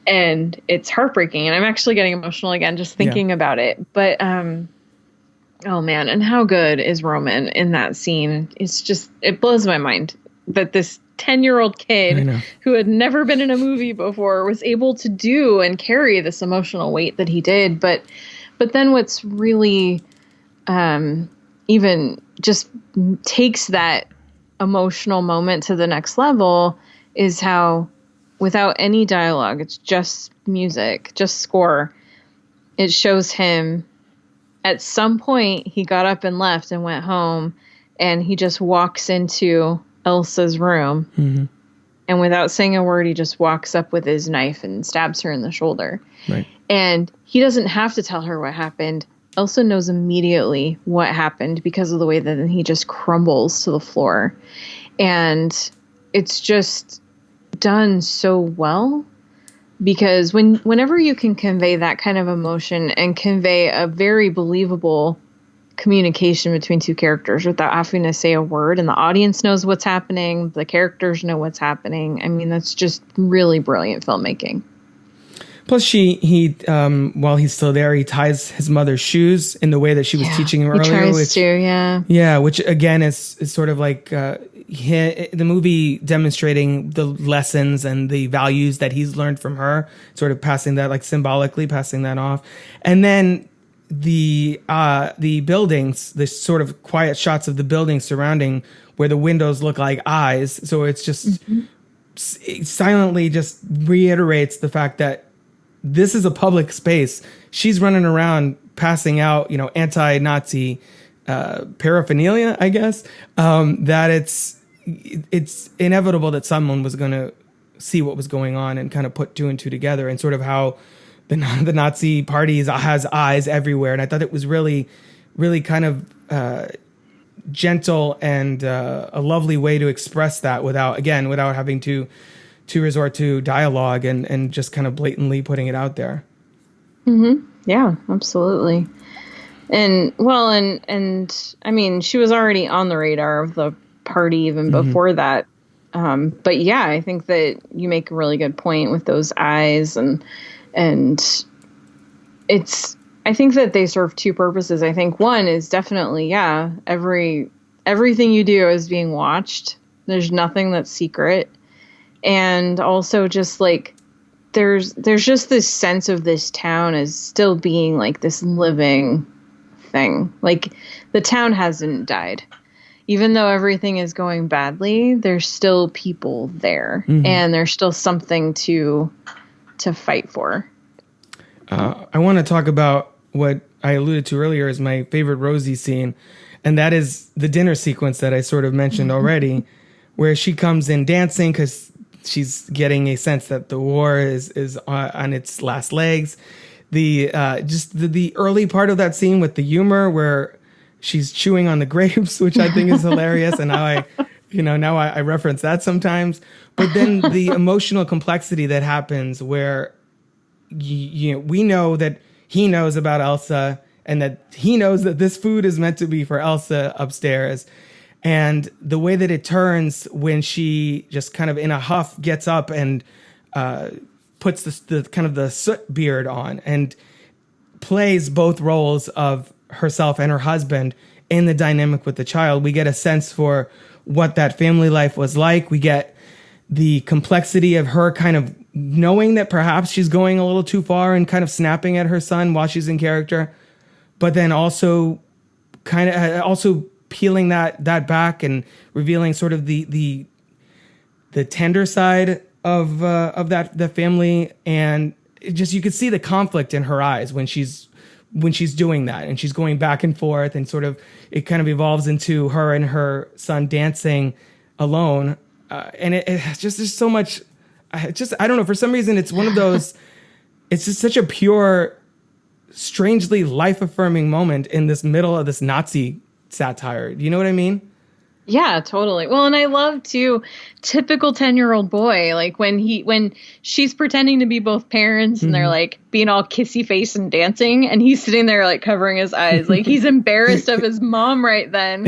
and it's heartbreaking. And I'm actually getting emotional again just thinking about it. But oh man, and how good is Roman in that scene? It blows my mind that this 10-year-old kid who had never been in a movie before was able to do and carry this emotional weight that he did. But then what's really even just takes that emotional moment to the next level is how, without any dialogue, it's just music, just score, it shows him at some point he got up and left and went home, and he just walks into Elsa's room, and without saying a word, he just walks up with his knife and stabs her in the shoulder. Right. And he doesn't have to tell her what happened. Elsa knows immediately what happened because of the way that he just crumbles to the floor. And it's just done so well, because whenever you can convey that kind of emotion and convey a very believable communication between two characters without having to say a word, and the audience knows what's happening, the characters know what's happening. I mean, that's just really brilliant filmmaking. Plus, he while he's still there, he ties his mother's shoes in the way that she was teaching him earlier. Which again is sort of like the movie demonstrating the lessons and the values that he's learned from her, sort of passing that, like symbolically passing that off. And then the buildings, the sort of quiet shots of the buildings surrounding, where the windows look like eyes. So it's just it silently just reiterates the fact that this is a public space. She's running around passing out, anti-Nazi paraphernalia, I guess. That it's inevitable that someone was going to see what was going on and kind of put two and two together, and sort of how the Nazi party has eyes everywhere. And I thought it was really, really kind of gentle and a lovely way to express that without having to resort to dialogue and just kind of blatantly putting it out there. Yeah, absolutely. And I mean, she was already on the radar of the party even before that. But yeah, I think that you make a really good point with those eyes, and I think that they serve two purposes. I think one is definitely, everything you do is being watched. There's nothing that's secret. And also just like, there's just this sense of this town as still being like this living thing. Like, the town hasn't died. Even though everything is going badly, there's still people there, and there's still something to fight for. I want to talk about what I alluded to earlier as my favorite Rosie scene, and that is the dinner sequence that I sort of mentioned already, where she comes in dancing because she's getting a sense that the war is on its last legs. the early part of that scene with the humor where she's chewing on the grapes, which I think is hilarious. And now I reference that sometimes. But then the emotional complexity that happens where we know that he knows about Elsa and that he knows that this food is meant to be for Elsa upstairs. And the way that it turns when she just kind of in a huff gets up and puts the kind of the soot beard on and plays both roles of herself and her husband in the dynamic with the child. We get a sense for what that family life was like. We get the complexity of her kind of knowing that perhaps she's going a little too far and kind of snapping at her son while she's in character, but then also kind of also peeling that back and revealing sort of the tender side of the family. And it just, you could see the conflict in her eyes when she's doing that, and she's going back and forth, and sort of it kind of evolves into her and her son dancing alone. And it's just, there's so much, I don't know, for some reason it's one of those, it's just such a pure, strangely life-affirming moment in this middle of this Nazi satire. Do you know what I mean? Yeah, totally. Well, and I love too, typical 10-year-old boy, like when she's pretending to be both parents and they're like being all kissy face and dancing, and he's sitting there like covering his eyes, like he's embarrassed of his mom right then,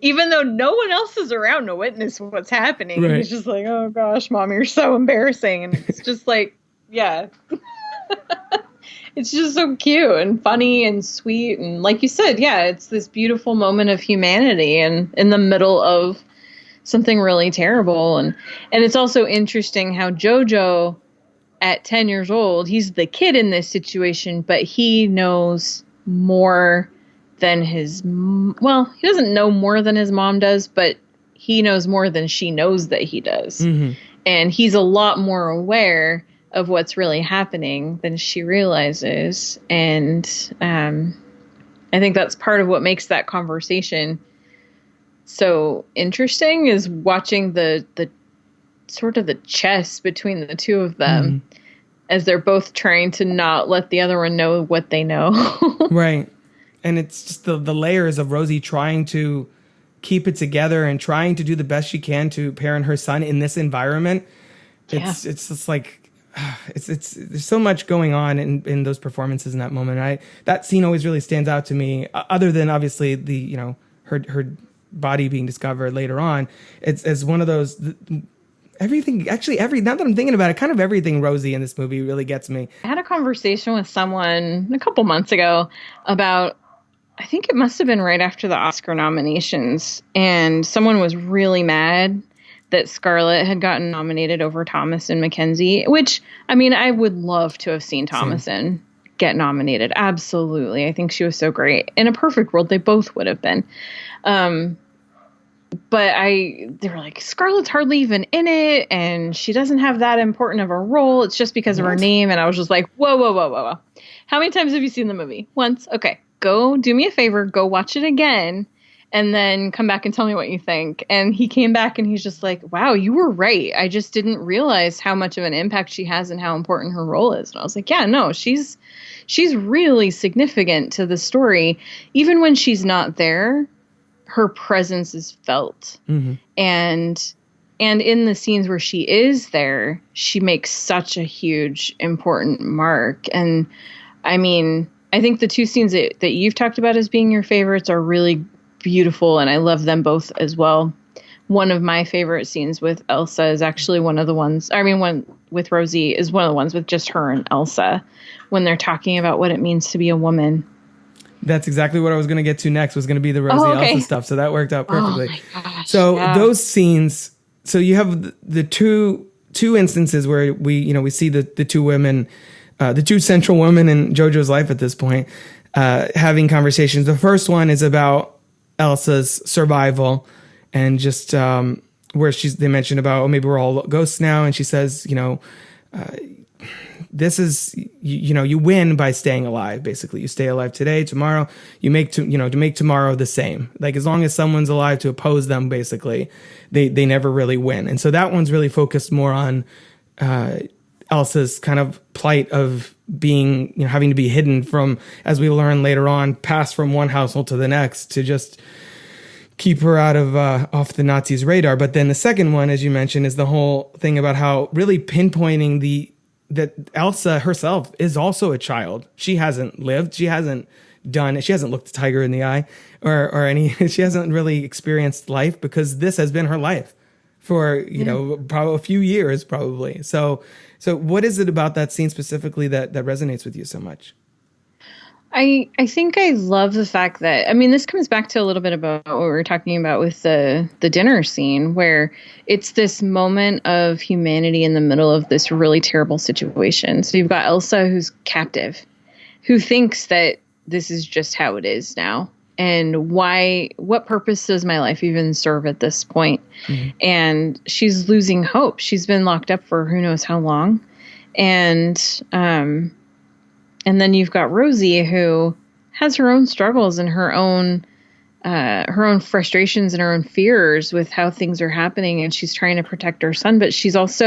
even though no one else is around to witness what's happening. Right. He's just like, oh gosh, mom, you're so embarrassing. And it's just like, yeah. It's just so cute and funny and sweet. And like you said, yeah, it's this beautiful moment of humanity and in the middle of something really terrible. And it's also interesting how Jojo, at 10 years old, he's the kid in this situation, but he knows more than he doesn't know more than his mom does, but he knows more than she knows that he does. Mm-hmm. And he's a lot more aware of what's really happening than she realizes. And I think that's part of what makes that conversation so interesting, is watching the sort of the chess between the two of them as they're both trying to not let the other one know what they know. Right. And it's just the layers of Rosie trying to keep it together and trying to do the best she can to parent her son in this environment. It's just like, it's there's so much going on in those performances in that moment. That scene always really stands out to me, other than obviously the, her body being discovered later on. It's as one of those, everything, actually now that I'm thinking about it, kind of everything Rosie in this movie really gets me. I had a conversation with someone a couple months ago about, I think it must have been right after the Oscar nominations, and someone was really mad that Scarlett had gotten nominated over Thomasin McKenzie, which, I mean, I would love to have seen Thomasin get nominated. Absolutely. I think she was so great. In a perfect world, they both would have been. But they were like, Scarlett's hardly even in it, and she doesn't have that important of a role. It's just because of her name. And I was just like, whoa. How many times have you seen the movie? Once? Okay, go do me a favor. Go watch it again. And then come back and tell me what you think. And he came back and he's just like, wow, you were right. I just didn't realize how much of an impact she has and how important her role is. And I was like, yeah, no, she's really significant to the story. Even when she's not there, her presence is felt. Mm-hmm. And in the scenes where she is there, she makes such a huge, important mark. And I mean, I think the two scenes that you've talked about as being your favorites are really beautiful, and I love them both as well. One of my favorite scenes with Elsa is actually one with Rosie is one of the ones with just her and Elsa, when they're talking about what it means to be a woman. That's exactly what I was going to get to next, was going to be the Rosie Elsa stuff. So that worked out perfectly. Oh my gosh, so those scenes, so you have the two instances where we see the two women, the two central women in Jojo's life at this point, having conversations. The first one is about Elsa's survival, and just where they mentioned about, maybe we're all ghosts now, and she says, this is, you win by staying alive. Basically, you stay alive today, tomorrow, you make to make tomorrow the same. Like, as long as someone's alive to oppose them, basically, they never really win. And so that one's really focused more on Elsa's kind of plight of being, having to be hidden from, as we learn later on, passed from one household to the next to just keep her out of off the Nazis' radar. But then the second one, as you mentioned, is the whole thing about how really pinpointing that Elsa herself is also a child. She hasn't lived. She hasn't done it. She hasn't looked a tiger in the eye or any. She hasn't really experienced life because this has been her life for probably a few years, probably. So what is it about that scene specifically that resonates with you so much? I think I love the fact that, this comes back to a little bit about what we were talking about with the dinner scene, where it's this moment of humanity in the middle of this really terrible situation. So you've got Elsa, who's captive, who thinks that this is just how it is now. And what purpose does my life even serve at this point? Mm-hmm. And she's losing hope. She's been locked up for who knows how long. And then you've got Rosie, who has her own struggles and her own frustrations and her own fears with how things are happening. And she's trying to protect her son, but she lost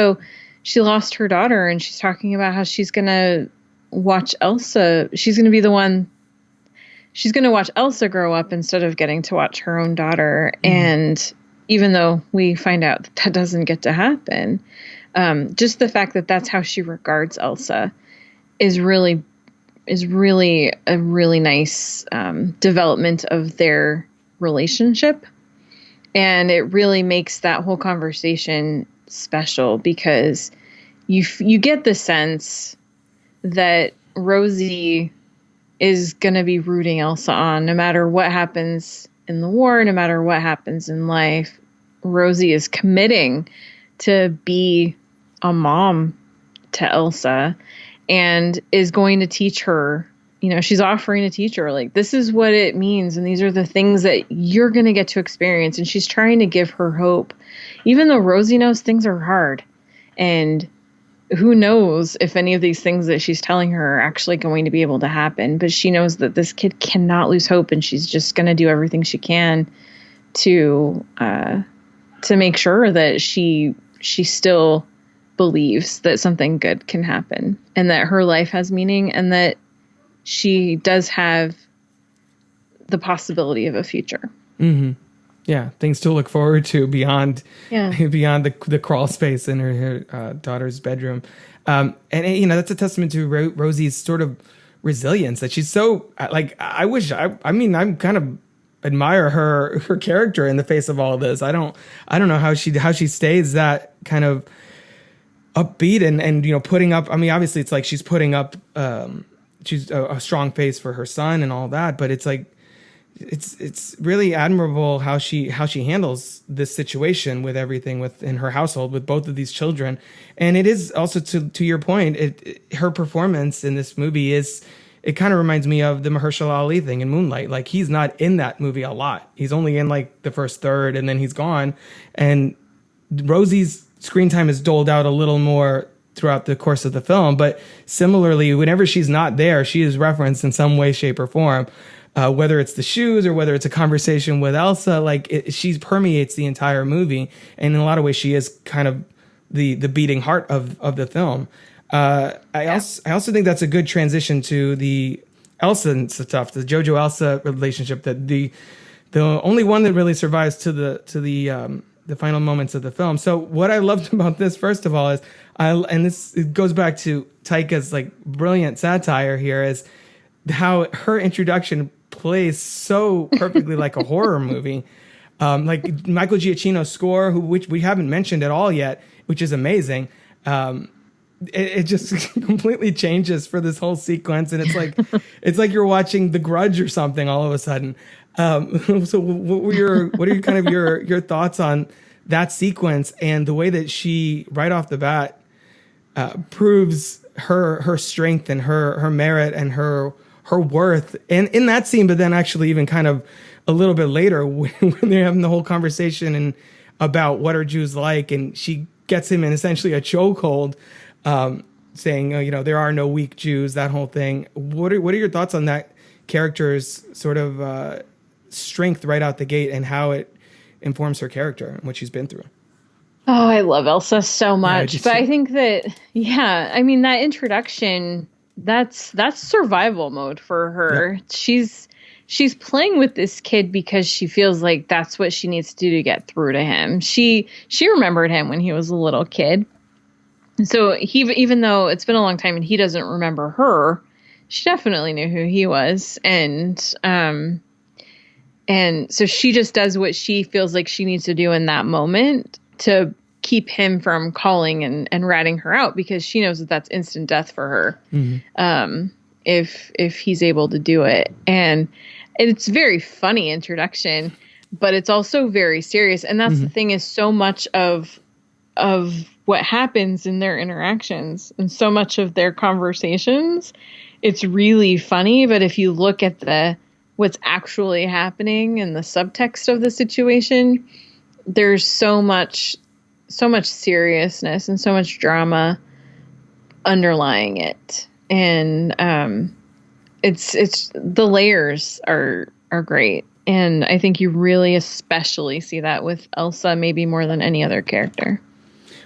her daughter, and she's talking about how she's going to watch Elsa. She's going to be the one. She's going to watch Elsa grow up instead of getting to watch her own daughter. Mm. And even though we find out that doesn't get to happen, just the fact that that's how she regards Elsa is really a really nice development of their relationship. And it really makes that whole conversation special because you get the sense that Rosie is going to be rooting Elsa on no matter what happens in the war, no matter what happens in life. Rosie is committing to be a mom to Elsa and is going to teach her, she's offering to teach her, like, this is what it means. And these are the things that you're going to get to experience. And she's trying to give her hope, even though Rosie knows things are hard. And who knows if any of these things that she's telling her are actually going to be able to happen. But she knows that this kid cannot lose hope, and she's just going to do everything she can to make sure that she still believes that something good can happen and that her life has meaning and that she does have the possibility of a future. Mm-hmm. Yeah, things to look forward to beyond the crawl space in her daughter's bedroom. And that's a testament to Rosie's sort of resilience, that she's so, like, I kind of admire her character in the face of all of this. I don't know how she stays that kind of upbeat and putting up, obviously it's like she's putting up she's a strong face for her son and all that, but it's like it's really admirable how she handles this situation with everything within her household with both of these children. And it is also, to your point, her performance in this movie it kind of reminds me of the Mahershala Ali thing in Moonlight. Like, he's not in that movie a lot. He's only in like the first third and then he's gone. And Rosie's screen time is doled out a little more throughout the course of the film. But similarly, whenever she's not there, she is referenced in some way, shape, or form. Whether it's the shoes or whether it's a conversation with Elsa, she permeates the entire movie. And in a lot of ways, she is kind of the beating heart of the film. I also think that's a good transition to the Elsa stuff, the Jojo Elsa relationship, that the only one that really survives to the final moments of the film. So what I loved about this, first of all, is it goes back to Taika's like brilliant satire here, is how her introduction plays so perfectly like a horror movie. Like Michael Giacchino's score, which we haven't mentioned at all yet, which is amazing. It just completely changes for this whole sequence, and it's like you're watching The Grudge or something all of a sudden. So what are your thoughts on that sequence and the way that she right off the bat proves her strength and her merit and her worth, and in that scene, but then actually even kind of a little bit later when they're having the whole conversation and about what are Jews like, and she gets him in essentially a chokehold, saying, there are no weak Jews, that whole thing. What are your thoughts on that character's sort of strength right out the gate and how it informs her character and what she's been through? Oh, I love Elsa so much. Yeah, but I think that, I mean, that introduction, that's survival mode for her. Yep. She's playing with this kid because she feels like that's what she needs to do to get through to him. She remembered him when he was a little kid. So even though it's been a long time and he doesn't remember her, she definitely knew who he was. And so she just does what she feels like she needs to do in that moment to keep him from calling and ratting her out, because she knows that that's instant death for her. Mm-hmm. If he's able to do it. And it's a very funny introduction, but it's also very serious. And that's the thing, is so much of what happens in their interactions and so much of their conversations, it's really funny. But if you look at what's actually happening and the subtext of the situation, there's so much seriousness and so much drama underlying it. And it's the layers are great. And I think you really especially see that with Elsa, maybe more than any other character.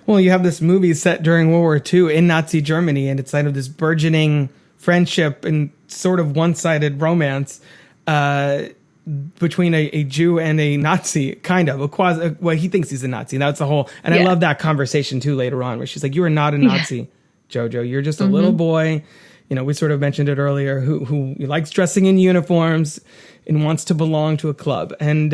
Well, you have this movie set during World War II in Nazi Germany, and it's kind of this burgeoning friendship and sort of one-sided romance between a Jew and a Nazi, kind of. Well, he thinks he's a Nazi. That's the whole... And I love that conversation, too, later on, where she's like, you are not a Nazi, Jojo. You're just a little boy. You know, we sort of mentioned it earlier, who likes dressing in uniforms and wants to belong to a club. And,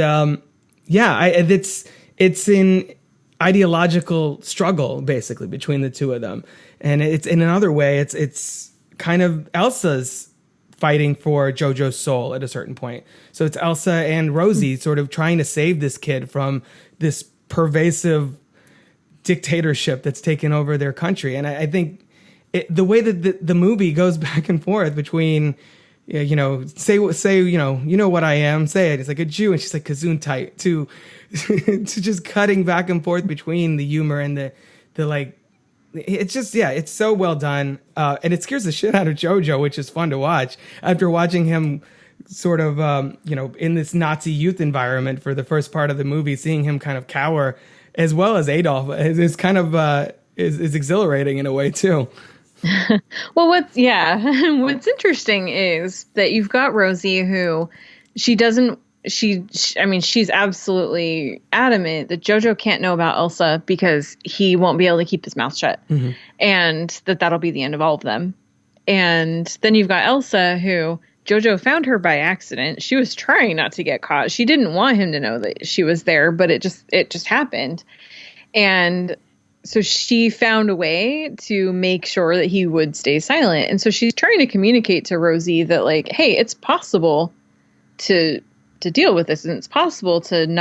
it's in ideological struggle, basically, between the two of them. And it's in another way, it's kind of Elsa's fighting for Jojo's soul at a certain point. So it's Elsa and Rosie sort of trying to save this kid from this pervasive dictatorship that's taken over their country. And I think the way that the movie goes back and forth between, say, you know what I am, say it. It's like a Jew, and she's like Gesundheit, to just cutting back and forth between the humor and the like. It's just, it's so well done. And it scares the shit out of Jojo, which is fun to watch. After watching him sort of, in this Nazi youth environment for the first part of the movie, seeing him kind of cower, as well as Adolf, is kind of is exhilarating in a way, too. Well, what's interesting is that you've got Rosie, who she's absolutely adamant that Jojo can't know about Elsa because he won't be able to keep his mouth shut, and that'll be the end of all of them. And then you've got Elsa, who Jojo found her by accident. She was trying not to get caught. She didn't want him to know that she was there, but it just happened. And so she found a way to make sure that he would stay silent. And so she's trying to communicate to Rosie that, like, hey, it's possible to deal with this, and it's possible to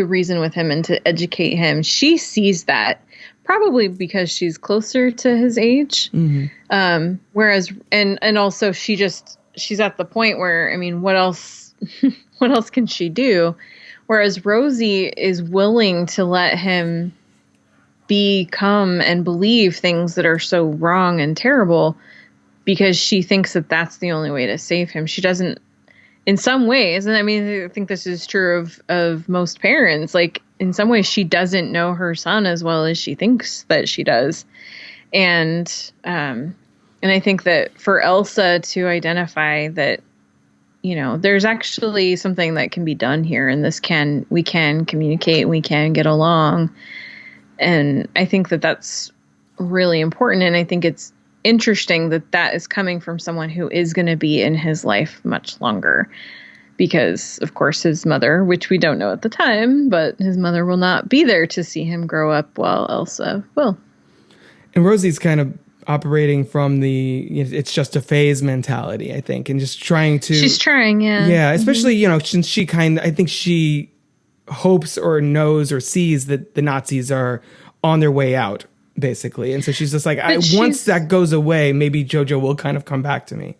reason with him and to educate him. She sees that, probably because she's closer to his age. Whereas, and also she's at the point where, I mean, what else can she do? Whereas Rosie is willing to let him become and believe things that are so wrong and terrible, because she thinks that that's the only way to save him. She doesn't, in some ways, and I mean, I think this is true of most parents, like, in some ways she doesn't know her son as well as she thinks that she does. And I think that for Elsa to identify that, there's actually something that can be done here, and we can communicate, we can get along. And I think that that's really important. And I think it's interesting that is coming from someone who is going to be in his life much longer, because of course his mother, which we don't know at the time, but his mother will not be there to see him grow up, while Elsa will. And Rosie's kind of operating from it's just a phase mentality, I think, and just trying to... She's trying, yeah. Yeah, especially, since I think she hopes or knows or sees that the Nazis are on their way out, basically. And so she's just like, once that goes away, maybe Jojo will kind of come back to me.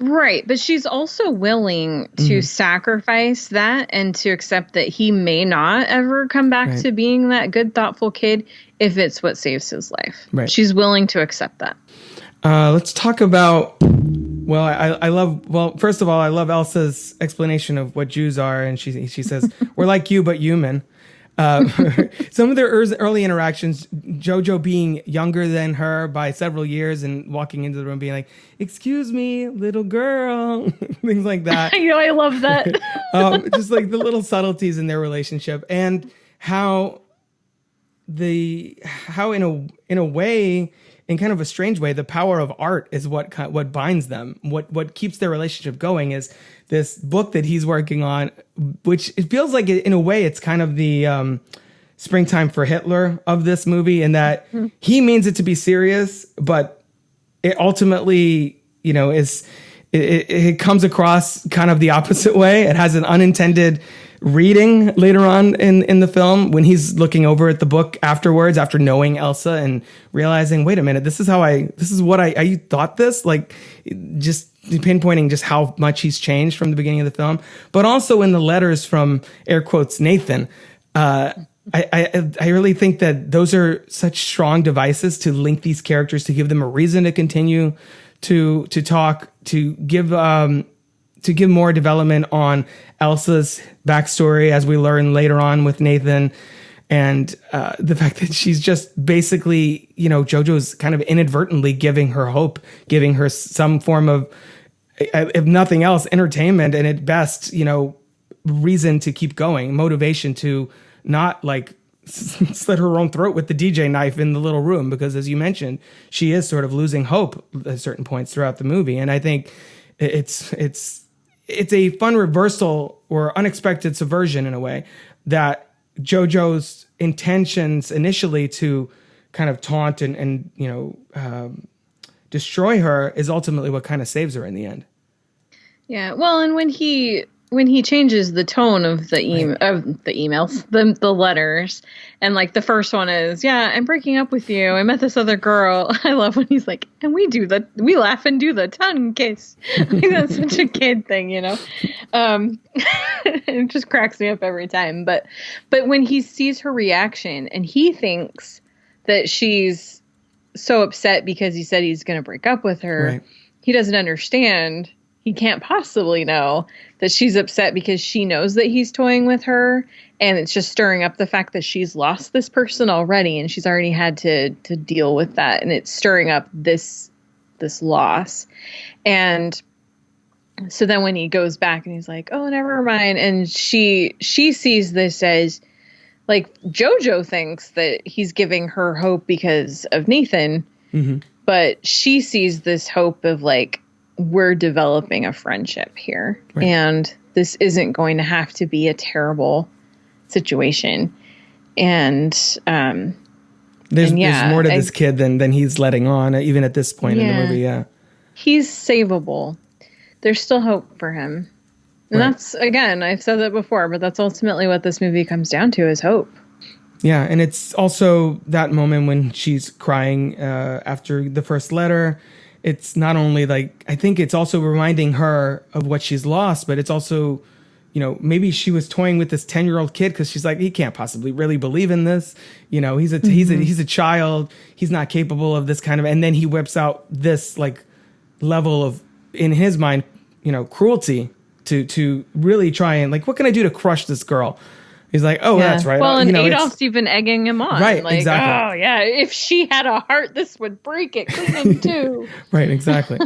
Right. But she's also willing to sacrifice that and to accept that he may not ever come back to being that good, thoughtful kid if it's what saves his life. Right. She's willing to accept that. Let's talk about, first of all, I love Elsa's explanation of what Jews are. And she says, we're like you, but human. Some of their early interactions, Jojo being younger than her by several years and walking into the room being like, "Excuse me, little girl," things like that. I love that. Just like the little subtleties in their relationship, and how in a way, in kind of a strange way, the power of art is what binds them. What keeps their relationship going is this book that he's working on, which it feels like in a way it's kind of the Springtime for Hitler of this movie, in that he means it to be serious, but it ultimately, it comes across kind of the opposite way. It has an unintended reading later on in the film when he's looking over at the book afterwards, after knowing Elsa and realizing, wait a minute, this is what I thought this, like, just pinpointing just how much he's changed from the beginning of the film. But also in the letters from, air quotes, Nathan, I really think that those are such strong devices to link these characters, to give them a reason to continue to talk, to give more development on Elsa's backstory, as we learn later on with Nathan, and the fact that she's just basically, Jojo's kind of inadvertently giving her hope, giving her some form of, if nothing else, entertainment, and at best, reason to keep going, motivation to not like slit her own throat with the DJ knife in the little room, because as you mentioned, she is sort of losing hope at certain points throughout the movie. And I think it's a fun reversal or unexpected subversion in a way, that Jojo's intentions initially to kind of taunt and destroy her is ultimately what kind of saves her in the end. Yeah. Well, and when he changes the tone of the emails, the letters, and like the first one is, "Yeah, I'm breaking up with you. I met this other girl." I love when he's like, "And we laugh and do the tongue kiss." Like, that's such a kid thing, It just cracks me up every time. But when he sees her reaction and he thinks that she's so upset because he said he's going to break up with her, right, he doesn't understand. He can't possibly know that she's upset because she knows that he's toying with her, and it's just stirring up the fact that she's lost this person already, and she's already had to deal with that, and it's stirring up this loss. And so then when he goes back and he's like, "Oh, never mind," and she sees this as, like, Jojo thinks that he's giving her hope because of Nathan, but she sees this hope of, like, we're developing a friendship here, right, and this isn't going to have to be a terrible situation. And there's more to this kid than he's letting on, even at this point in the movie. Yeah, he's savable. There's still hope for him, and that's, again, I've said that before, but that's ultimately what this movie comes down to, is hope. Yeah, and it's also that moment when she's crying after the first letter. It's not only like, I think it's also reminding her of what she's lost, but it's also, maybe she was toying with this 10-year-old kid because she's like, he can't possibly really believe in this. He's a child. He's not capable of this kind of, and then he whips out this like level of, in his mind, cruelty to really try and, like, what can I do to crush this girl? He's like, oh, yeah, that's right. Well, and Adolf's even egging him on. Right, like, exactly. Oh, yeah, if she had a heart, this would break it clean in two. Right, exactly.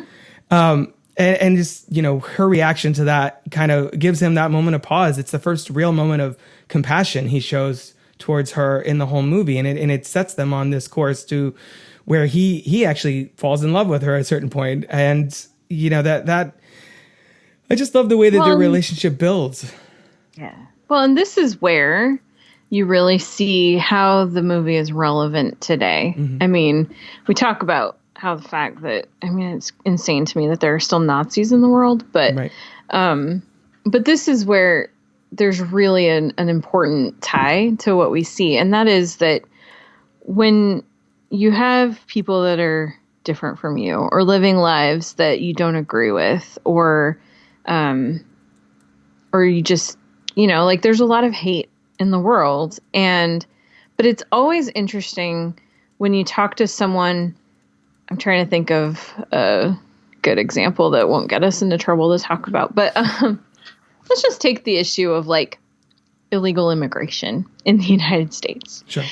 And just, her reaction to that kind of gives him that moment of pause. It's the first real moment of compassion he shows towards her in the whole movie. And it sets them on this course to where he actually falls in love with her at a certain point. And, that I just love the way that their relationship builds. Yeah. Well, and this is where you really see how the movie is relevant today. I mean, we talk about how the fact that, it's insane to me that there are still Nazis in the world, but this is where there's really an important tie to what we see. And that is that when you have people that are different from you, or living lives that you don't agree with, or you just, like, there's a lot of hate in the world. But it's always interesting when you talk to someone. I'm trying to think of a good example that won't get us into trouble to talk about. But let's just take the issue of, like, illegal immigration in the United States. Sure.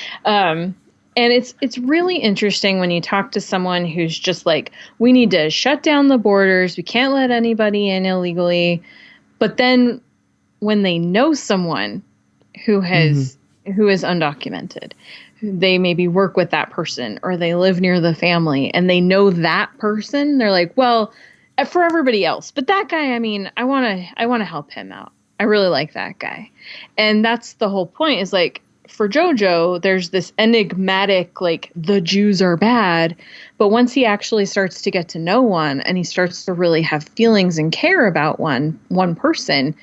And it's really interesting when you talk to someone who's just like, we need to shut down the borders. We can't let anybody in illegally. But then when they know someone who is undocumented, they maybe work with that person or they live near the family and they know that person, they're like, well, for everybody else, but that guy, I mean, I want to help him out. I really like that guy. And that's the whole point, is like, for Jojo, there's this enigmatic, like, the Jews are bad. But once he actually starts to get to know one and he starts to really have feelings and care about one person,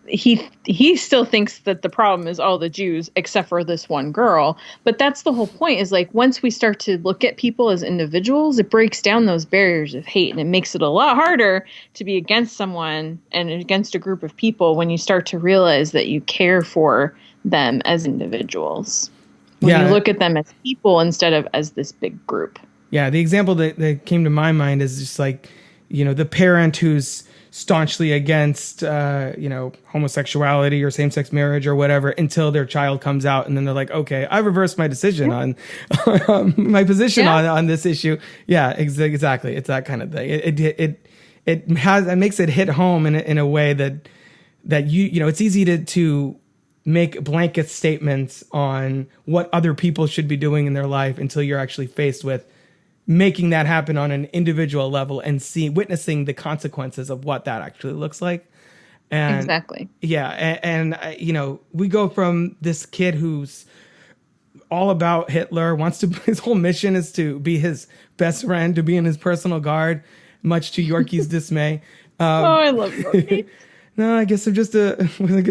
he still thinks that the problem is all the Jews except for this one girl. But that's the whole point, is like, once we start to look at people as individuals, it breaks down those barriers of hate, and it makes it a lot harder to be against someone and against a group of people when you start to realize that you care for them as individuals. When you look at them as people instead of as this big group. Yeah, the example that came to my mind is just like, the parent who's staunchly against, homosexuality or same-sex marriage or whatever until their child comes out. And then they're like, okay, I reversed my decision on my position on this issue. Yeah, exactly. It's that kind of thing. It makes it hit home in a way that it's easy to make blanket statements on what other people should be doing in their life until you're actually faced with making that happen on an individual level and witnessing the consequences of what that actually looks like. And exactly. Yeah. And we go from this kid who's all about Hitler, his whole mission is to be his best friend, to be in his personal guard, much to Yorkie's dismay. I love Yorkie. No, I guess I'm just a fat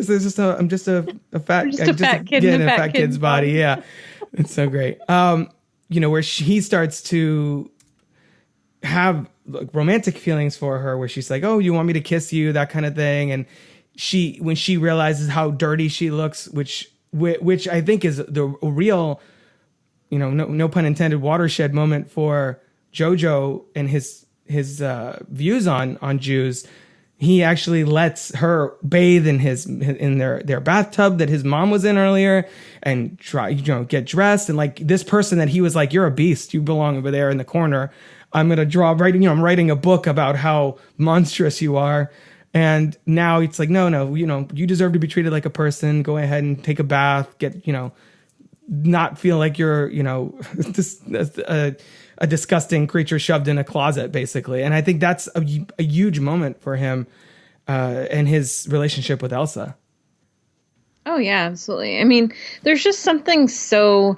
kid in a fat kid's body. Yeah. It's so great. Where he starts to have like romantic feelings for her, where she's like, "Oh, you want me to kiss you?" That kind of thing. And when she realizes how dirty she looks, which I think is the real, no pun intended, watershed moment for Jojo and his views on Jews. He actually lets her bathe in their bathtub that his mom was in earlier, and get dressed. And like, this person that he was like, "You're a beast. You belong over there in the corner. I'm going to I'm writing a book about how monstrous you are." And now it's like, no, you deserve to be treated like a person. Go ahead and take a bath, not feel like you're, a disgusting creature shoved in a closet, basically. And I think that's a huge moment for him and his relationship with Elsa. Oh, yeah, absolutely. I mean, there's just something so,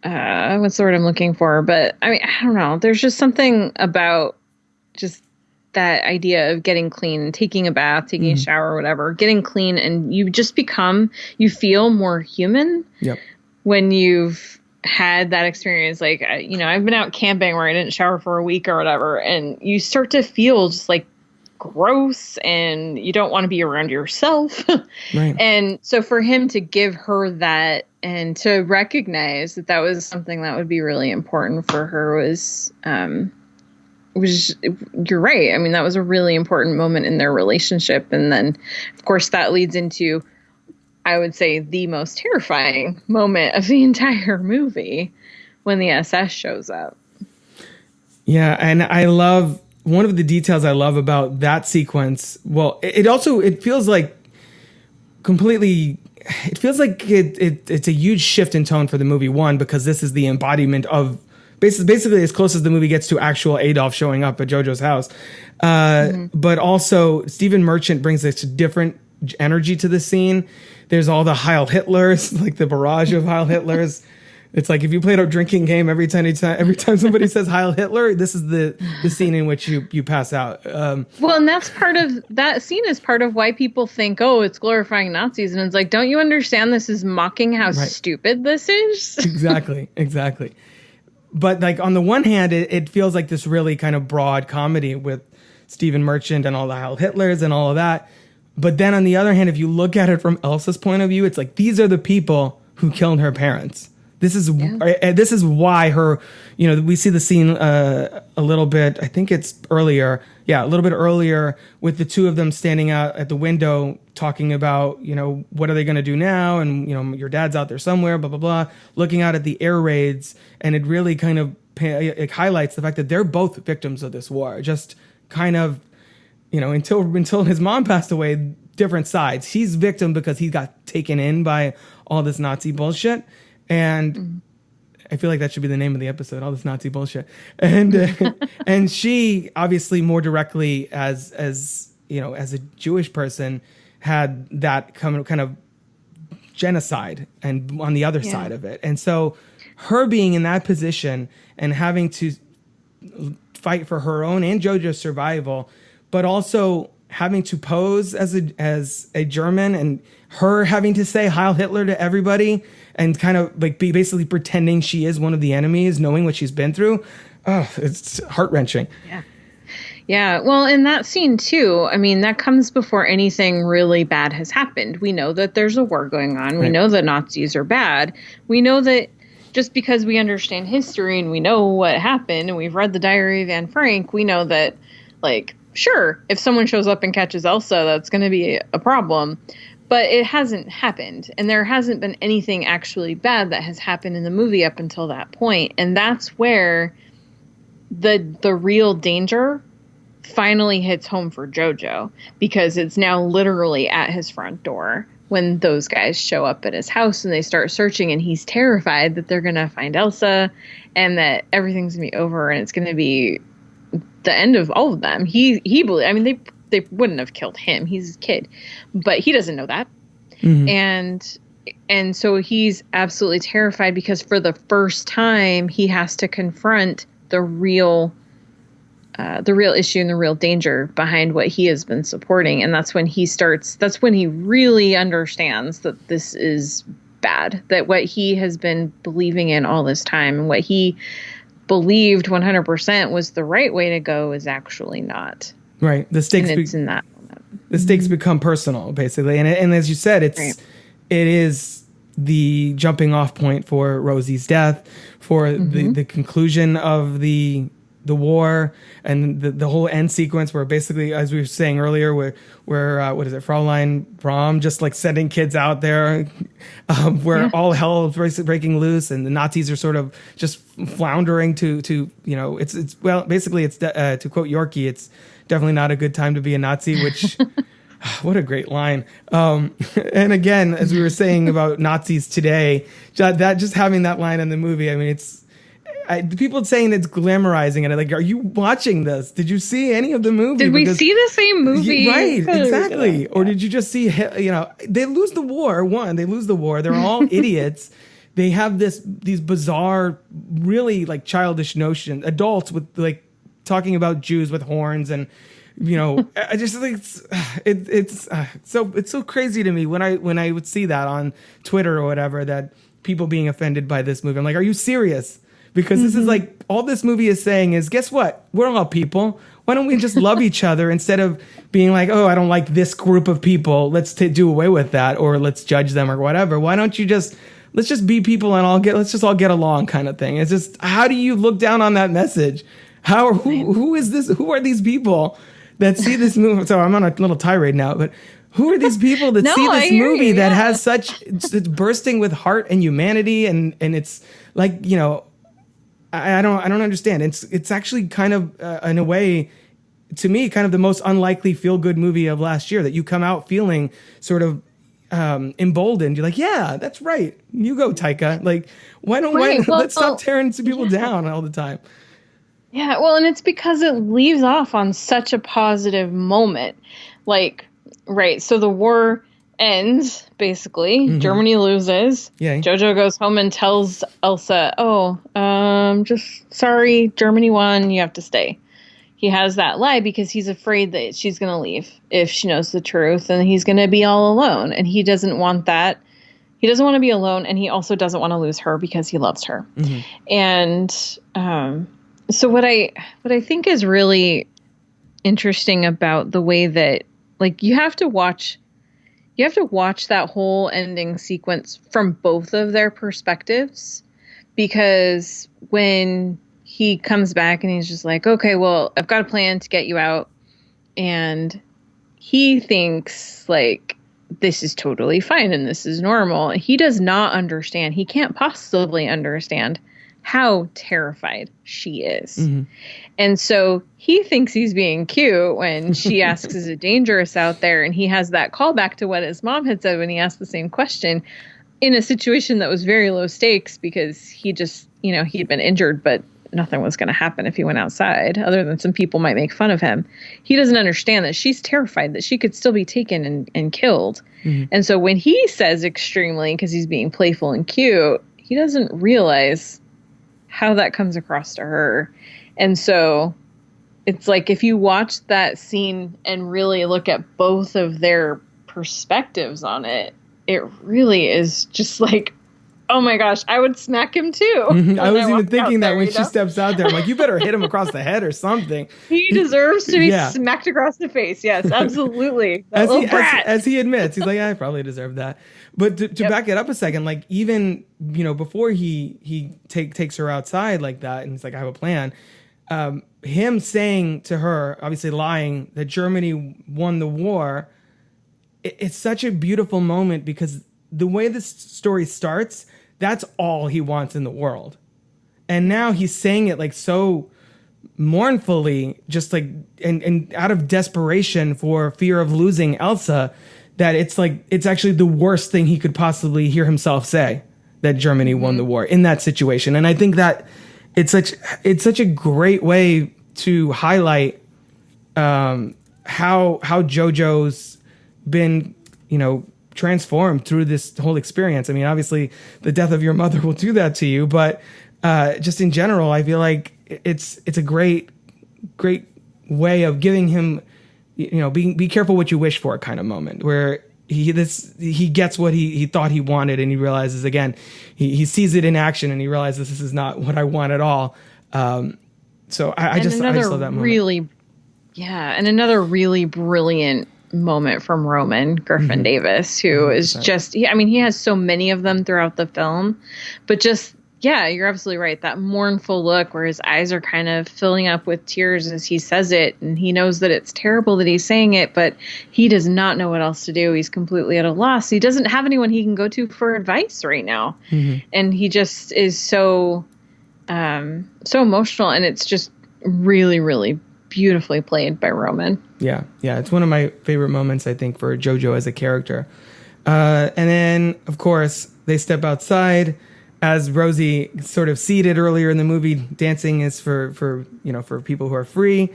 what's the word I'm looking for? But I mean, I don't know. There's just something about just that idea of getting clean, taking a bath, taking a shower, whatever, getting clean. And you just you feel more human. Yep. When you've had that experience. Like, I've been out camping where I didn't shower for a week or whatever, and you start to feel just like gross and you don't want to be around yourself. Right. And so for him to give her that and to recognize that was something that would be really important for her was you're right. I mean, that was a really important moment in their relationship. And then of course that leads into, I would say, the most terrifying moment of the entire movie, when the SS shows up. Yeah, and I love, one of the details I love about that sequence, well, it feels like completely, it feels like it's a huge shift in tone for the movie, one, because this is the embodiment of, basically as close as the movie gets to actual Adolf showing up at Jojo's house. But also, Stephen Merchant brings this different energy to the scene. There's all the Heil Hitlers, like the barrage of Heil Hitlers. It's like if you played a drinking game, every time somebody says Heil Hitler, this is the scene in which you pass out. Well, and that scene is part of why people think, oh, it's glorifying Nazis. And it's like, don't you understand this is mocking how stupid this is? Exactly. But like on the one hand, it feels like this really kind of broad comedy with Stephen Merchant and all the Heil Hitlers and all of that. But then on the other hand, if you look at it from Elsa's point of view, it's like, these are the people who killed her parents. This is why her, we see the scene a little bit, I think it's earlier. Yeah, a little bit earlier with the two of them standing out at the window talking about, what are they going to do now? And, your dad's out there somewhere, blah, blah, blah, looking out at the air raids. And it really kind of it highlights the fact that they're both victims of this war. Just kind of, until his mom passed away, different sides. He's victim because he got taken in by all this Nazi bullshit. And I feel like that should be the name of the episode, all this Nazi bullshit. And and she obviously more directly as a Jewish person had that kind of genocide and on the other side of it. And so her being in that position and having to fight for her own and Jojo's survival, but also having to pose as a German and her having to say Heil Hitler to everybody and kind of like be basically pretending she is one of the enemies, knowing what she's been through. Oh, it's heart-wrenching. Yeah. Yeah. Well, in that scene too, I mean, that comes before anything really bad has happened. We know that there's a war going on. We know that Nazis are bad. We know that just because we understand history and we know what happened and we've read the Diary of Anne Frank, we know that, like, sure, if someone shows up and catches Elsa, that's going to be a problem. But it hasn't happened. And there hasn't been anything actually bad that has happened in the movie up until that point. And that's where the real danger finally hits home for Jojo, because it's now literally at his front door when those guys show up at his house and they start searching, and he's terrified that they're going to find Elsa and that everything's going to be over and it's going to be the end of all of them. He believes, I mean, they wouldn't have killed him. He's a kid, but he doesn't know that. And so he's absolutely terrified because for the first time he has to confront the real issue and the real danger behind what he has been supporting. And that's when he really understands that this is bad, that what he has been believing in all this time and what he believed 100% was the right way to go is actually not. Right. The stakes in that moment. The stakes become personal, basically. And as you said, it is the jumping off point for Rosie's death, for the conclusion of the war, and the whole end sequence where basically, as we were saying earlier, where what is it, Fraulein Braun just like sending kids out there, where all hell is breaking loose and the Nazis are sort of just floundering to it's well, basically it's to quote Yorkie, it's definitely not a good time to be a Nazi, which what a great line. And again, as we were saying about Nazis today, that just having that line in the movie, I mean, people saying it's glamorizing it. Like, are you watching this? Did you see any of the movie? Did we see the same movie? Right, exactly. Or did you just see, they lose the war. They lose the war. They're all idiots. They have these bizarre, really like childish notions. Adults with like talking about Jews with horns and, I just think it's so crazy to me when I would see that on Twitter or whatever, that people being offended by this movie. I'm like, are you serious? Because this is like, all this movie is saying is, guess what? We're all people. Why don't we just love each other instead of being like, oh, I don't like this group of people. Let's do away with that, or let's judge them or whatever. Why don't you let's just be people and let's just all get along kind of thing. It's just, how do you look down on that message? Who is this? Who are these people that see this movie? So I'm on a little tirade now, but who are these people that see this movie that has it's bursting with heart and humanity, and it's like, I don't understand. It's actually kind of in a way, to me, kind of the most unlikely feel-good movie of last year, that you come out feeling sort of emboldened. You're like, yeah, that's right. You go, Taika. Like, let's stop tearing people down all the time. Yeah, well, and it's because it leaves off on such a positive moment. Like, right, so the war ends, basically. Germany loses. Yeah. Jojo goes home and tells Elsa, just sorry, Germany won, you have to stay. He has that lie because he's afraid that she's going to leave if she knows the truth, and he's going to be all alone. And he doesn't want that. He doesn't want to be alone, and he also doesn't want to lose her because he loves her. And so what I think is really interesting about the way that, like, you have to watch that whole ending sequence from both of their perspectives, because when he comes back and he's just like, okay, well, I've got a plan to get you out. And he thinks like this is totally fine and this is normal. He does not understand. He can't possibly understand how terrified she is. Mm-hmm. And so he thinks he's being cute when she asks, is it dangerous out there? And he has that callback to what his mom had said when he asked the same question in a situation that was very low stakes because he just, he'd been injured, but nothing was going to happen if he went outside other than some people might make fun of him. He doesn't understand that she's terrified that she could still be taken and killed. Mm-hmm. And so when he says extremely, because he's being playful and cute, he doesn't realize how that comes across to her. And so it's like, if you watch that scene and really look at both of their perspectives on it, it really is just like, oh my gosh, I would smack him too. Mm-hmm. I was even thinking that when she steps out there, I'm like, you better hit him across the head or something. He deserves to be smacked across the face. Yes, absolutely. As he admits, he's like, I probably deserve that. But to back it up a second, like even, before he takes her outside like that, and he's like, I have a plan. Him saying to her, obviously lying, that Germany won the war, it's such a beautiful moment because the way this story starts, that's all he wants in the world. And now he's saying it like so mournfully, just like, and out of desperation for fear of losing Elsa, that it's like, it's actually the worst thing he could possibly hear himself say, that Germany won the war in that situation. And I think that it's such a great way to highlight how Jojo's been, transformed through this whole experience. I mean, obviously the death of your mother will do that to you, but just in general, I feel like it's a great way of giving him, be careful what you wish for kind of moment where he gets what he thought he wanted, and he realizes again, he sees it in action and he realizes this is not what I want at all. So I just love that moment. And another really brilliant moment from Roman Griffin Davis, who is just, he has so many of them throughout the film, but just, you're absolutely right. That mournful look where his eyes are kind of filling up with tears as he says it. And he knows that it's terrible that he's saying it, but he does not know what else to do. He's completely at a loss. He doesn't have anyone he can go to for advice right now. Mm-hmm. And he just is so emotional. And it's just really, really beautifully played by Roman. Yeah. It's one of my favorite moments, I think, for Jojo as a character. And then, of course, they step outside. As Rosie sort of seeded earlier in the movie, dancing is for people who are free.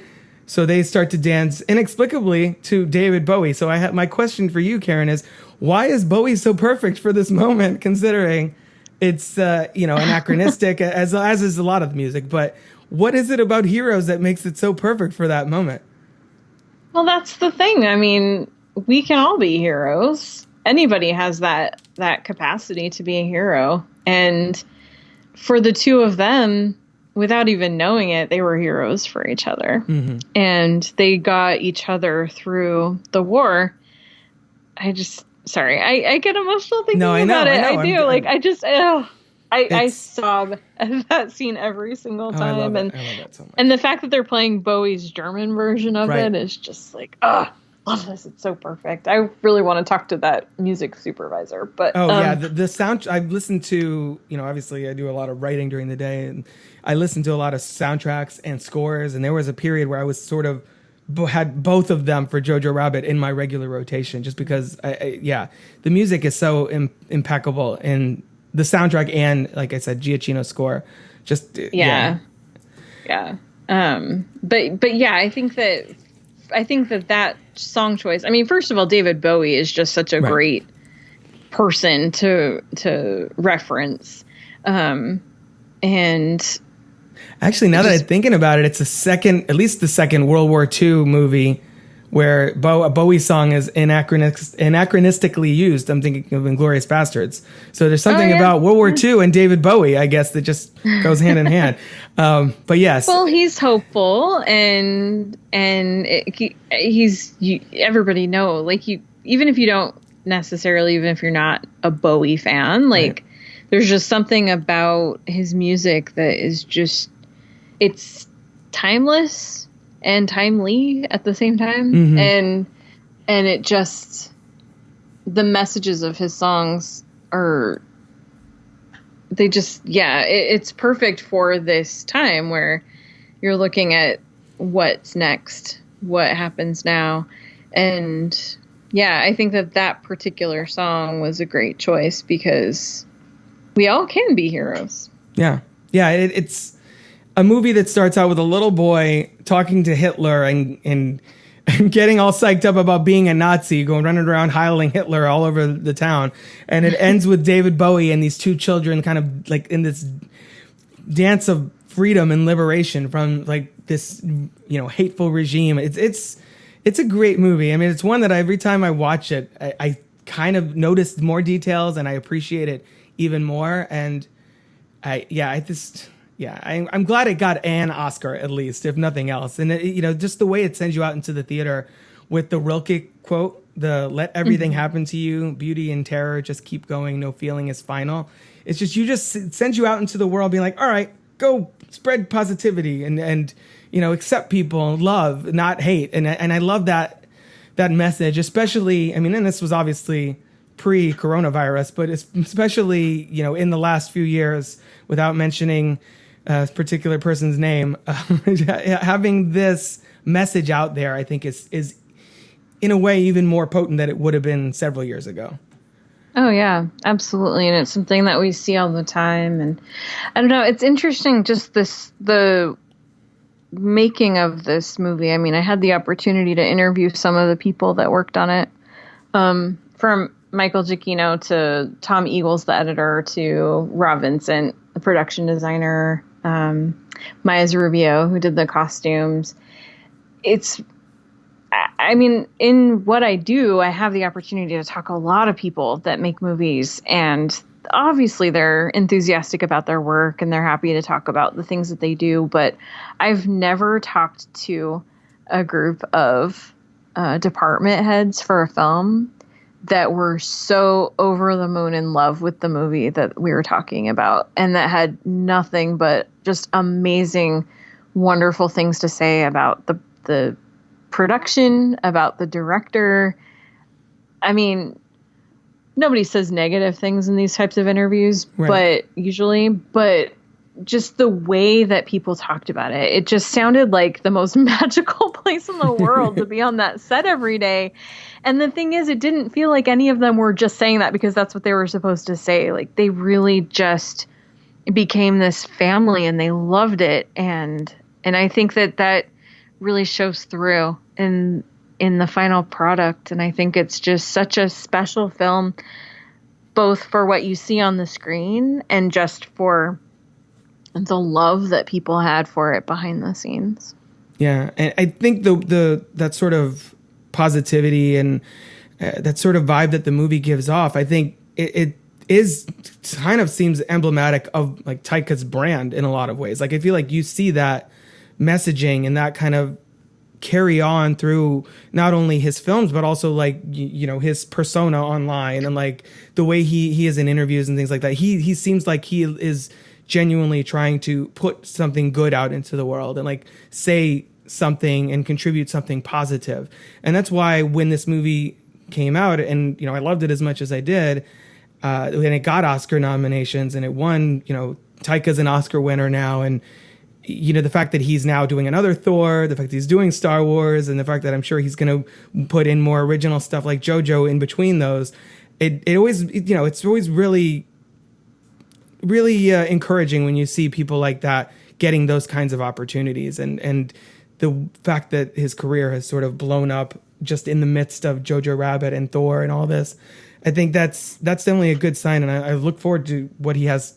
So they start to dance inexplicably to David Bowie. So my question for you, Karen, is why is Bowie so perfect for this moment, considering it's anachronistic as is a lot of the music, but what is it about Heroes that makes it so perfect for that moment? Well, that's the thing. I mean, we can all be heroes. Anybody has that capacity to be a hero. And for the two of them, without even knowing it, they were heroes for each other. Mm-hmm. And they got each other through the war. I get emotional thinking about it. I do. I sob at that scene every single time. I love that so much. And the fact that they're playing Bowie's German version of it is just like, love this. It's so perfect. I really want to talk to that music supervisor. But the sound I've listened to, obviously I do a lot of writing during the day, and I listen to a lot of soundtracks and scores. And there was a period where I was sort of had both of them for Jojo Rabbit in my regular rotation, just because the music is so impeccable in the soundtrack and, like I said, Giacchino's score. Just But yeah, I think that song choice. I mean, first of all, David Bowie is just such a great person to reference. And actually, now that I'm thinking about it, it's at least the second World War II movie where a Bowie song is anachronistically used. I'm thinking of Inglourious Bastards. So there's something about World War II and David Bowie, I guess, that just goes hand in hand. But yes. Well, he's hopeful, and everybody know, like, even if you're not a Bowie fan, like, there's just something about his music that is just, it's timeless and timely at the same time. Mm-hmm. And it just, the messages of his songs are, they just, it's perfect for this time where you're looking at what's next, what happens now. And I think that particular song was a great choice because we all can be heroes. Yeah. It's a movie that starts out with a little boy talking to Hitler and getting all psyched up about being a Nazi, running around hailing Hitler all over the town. And it ends with David Bowie and these two children kind of like in this dance of freedom and liberation from like this, hateful regime. It's a great movie. I mean, it's one that every time I watch it, I kind of notice more details and I appreciate it even more. And I'm glad it got an Oscar at least, if nothing else. And just the way it sends you out into the theater with the Rilke quote, the "Let everything happen to you, beauty and terror, just keep going, no feeling is final." It's just it sends you out into the world, being like, all right, go spread positivity and accept people, love, not hate. And I love that message, especially. I mean, and this was obviously pre-coronavirus, but especially in the last few years, without mentioning a particular person's name, having this message out there, I think is in a way even more potent than it would have been several years ago. Oh yeah, absolutely. And it's something that we see all the time. And I don't know, it's interesting just the making of this movie. I mean, I had the opportunity to interview some of the people that worked on it, from Michael Giacchino to Tom Eagles, the editor, to Rob Vincent, the production designer, Maya Zarubio, who did the costumes. I mean, in what I do, I have the opportunity to talk to a lot of people that make movies, and obviously they're enthusiastic about their work and they're happy to talk about the things that they do. But I've never talked to a group of department heads for a film that were so over the moon in love with the movie that we were talking about, and that had nothing but just amazing, wonderful things to say about the production, about the director. I mean, nobody says negative things in these types of interviews, right, but just the way that people talked about it, it just sounded like the most magical place in the world to be on that set every day. And the thing is, it didn't feel like any of them were just saying that because that's what they were supposed to say. Like, they really just became this family and they loved it. And I think that really shows through in the final product. And I think it's just such a special film, both for what you see on the screen and just for the love that people had for it behind the scenes. Yeah, and I think that sort of positivity and that sort of vibe that the movie gives off, I think it is kind of seems emblematic of like Taika's brand in a lot of ways. Like, I feel like you see that messaging and that kind of carry on through not only his films, but also like, his persona online and like the way he is in interviews and things like that. He seems like he is genuinely trying to put something good out into the world and like say something and contribute something positive. And that's why when this movie came out and, I loved it as much as I did, and it got Oscar nominations and it won, Taika's an Oscar winner now. And, the fact that he's now doing another Thor, the fact that he's doing Star Wars, and the fact that I'm sure he's going to put in more original stuff like JoJo in between those, it always, it's always really encouraging when you see people like that getting those kinds of opportunities. And the fact that his career has sort of blown up just in the midst of Jojo Rabbit and Thor and all this, I think that's definitely a good sign. And I look forward to what he has,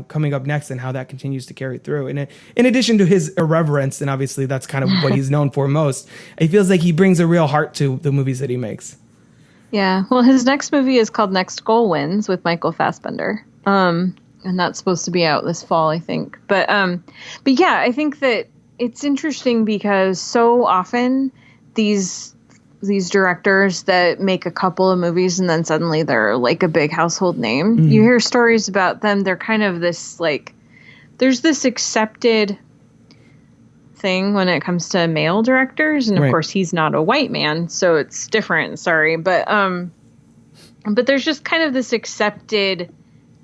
coming up next and how that continues to carry through. And in addition to his irreverence, and obviously that's kind of what he's known for most, it feels like he brings a real heart to the movies that he makes. Yeah. Well, his next movie is called Next Goal Wins with Michael Fassbender. And that's supposed to be out this fall, I think. But yeah, I think that it's interesting because so often these these directors that make a couple of movies and then suddenly they're like a big household name. You hear stories about them. They're kind of this like, there's this accepted thing when it comes to male directors. And of course he's not a white man, so it's different. Sorry. But there's just kind of this accepted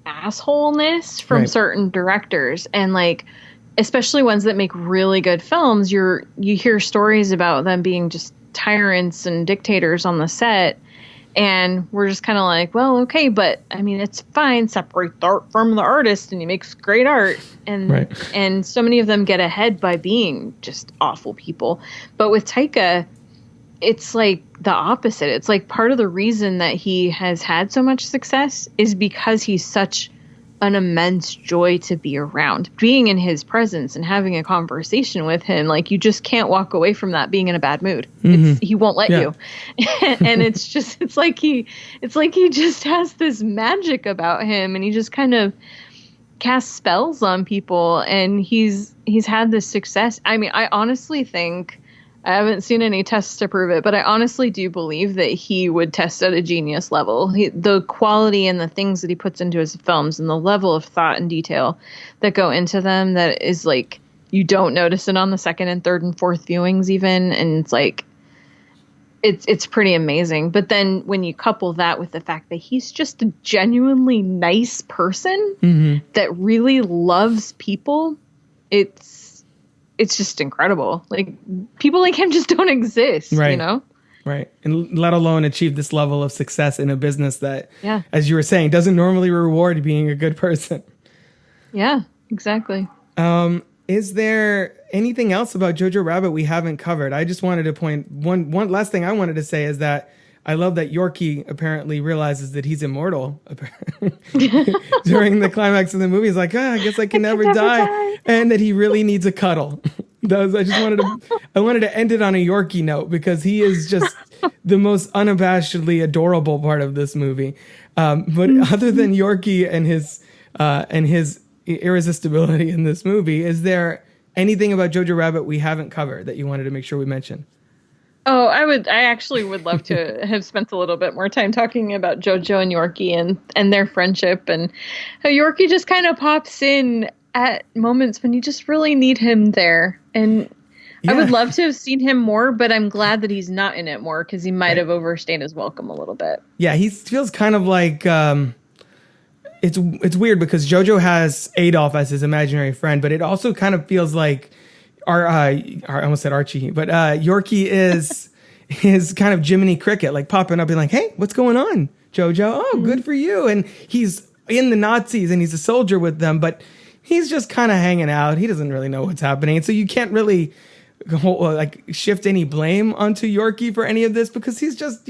assholeness from certain directors. And like, especially ones that make really good films, you hear stories about them being just tyrants and dictators on the set, and we're just kind of like, well, okay, but I mean, it's fine, separate the art from the artist and he makes great art, and so many of them get ahead by being just awful people. But with Taika, it's like the opposite. It's like part of the reason that he has had so much success is because he's such an immense joy to be around. Being in his presence and having a conversation with him, like, you just can't walk away from that being in a bad mood. He won't let you. And it's like he just has this magic about him, and he just kind of casts spells on people, and he's had this success. I mean, I honestly think, I haven't seen any tests to prove it, but I honestly do believe that he would test at a genius level. The quality and the things that he puts into his films and the level of thought and detail that go into them, that is like, you don't notice it on the second and third and fourth viewings even. And it's like, it's pretty amazing. But then when you couple that with the fact that he's just a genuinely nice person that really loves people, it's just incredible. Like, people like him just don't exist, you know? Right. And let alone achieve this level of success in a business that, as you were saying, doesn't normally reward being a good person. Yeah, exactly. Is there anything else about Jojo Rabbit we haven't covered? I just wanted to point, one last thing I wanted to say is that I love that Yorkie apparently realizes that he's immortal during the climax of the movie. He's like, I guess I can never die. And that he really needs a cuddle. I wanted to end it on a Yorkie note, because he is just the most unabashedly adorable part of this movie. But other than Yorkie and his irresistibility in this movie, is there anything about Jojo Rabbit we haven't covered that you wanted to make sure we mention? Oh, I actually would love to have spent a little bit more time talking about Jojo and Yorkie and their friendship, and how Yorkie just kind of pops in at moments when you just really need him there. And I would love to have seen him more, but I'm glad that he's not in it more, because he might have overstayed his welcome a little bit. Yeah, he feels kind of like, it's weird because Jojo has Adolf as his imaginary friend, but it also kind of feels like I almost said Archie, but Yorkie is kind of Jiminy Cricket, like popping up and like, hey, what's going on, Jojo? Oh, good for you. And he's in the Nazis and he's a soldier with them, but he's just kind of hanging out. He doesn't really know what's happening. And so you can't really like shift any blame onto Yorkie for any of this, because he's just,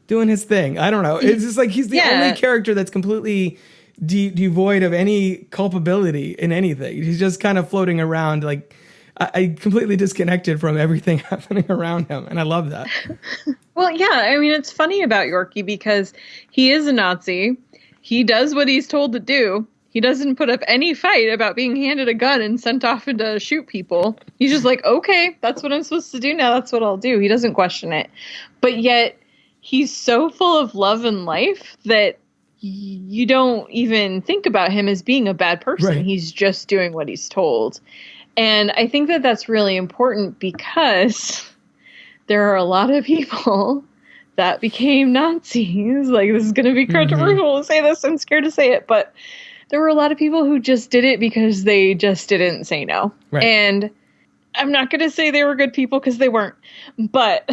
doing his thing. I don't know. It's just like he's the only character that's completely devoid of any culpability in anything. He's just kind of floating around, like, I completely disconnected from everything happening around him. And I love that. Well, yeah. I mean, it's funny about Yorkie because he is a Nazi. He does what he's told to do. He doesn't put up any fight about being handed a gun and sent off to shoot people. He's just like, okay, that's what I'm supposed to do now. That's what I'll do. He doesn't question it. But yet he's so full of love and life that you don't even think about him as being a bad person. Right. He's just doing what he's told. And I think that that's really important, because there are a lot of people that became Nazis. Like, this is going to be controversial to say this. I'm scared to say it. But there were a lot of people who just did it because they just didn't say no. Right. And I'm not going to say they were good people, because they weren't. But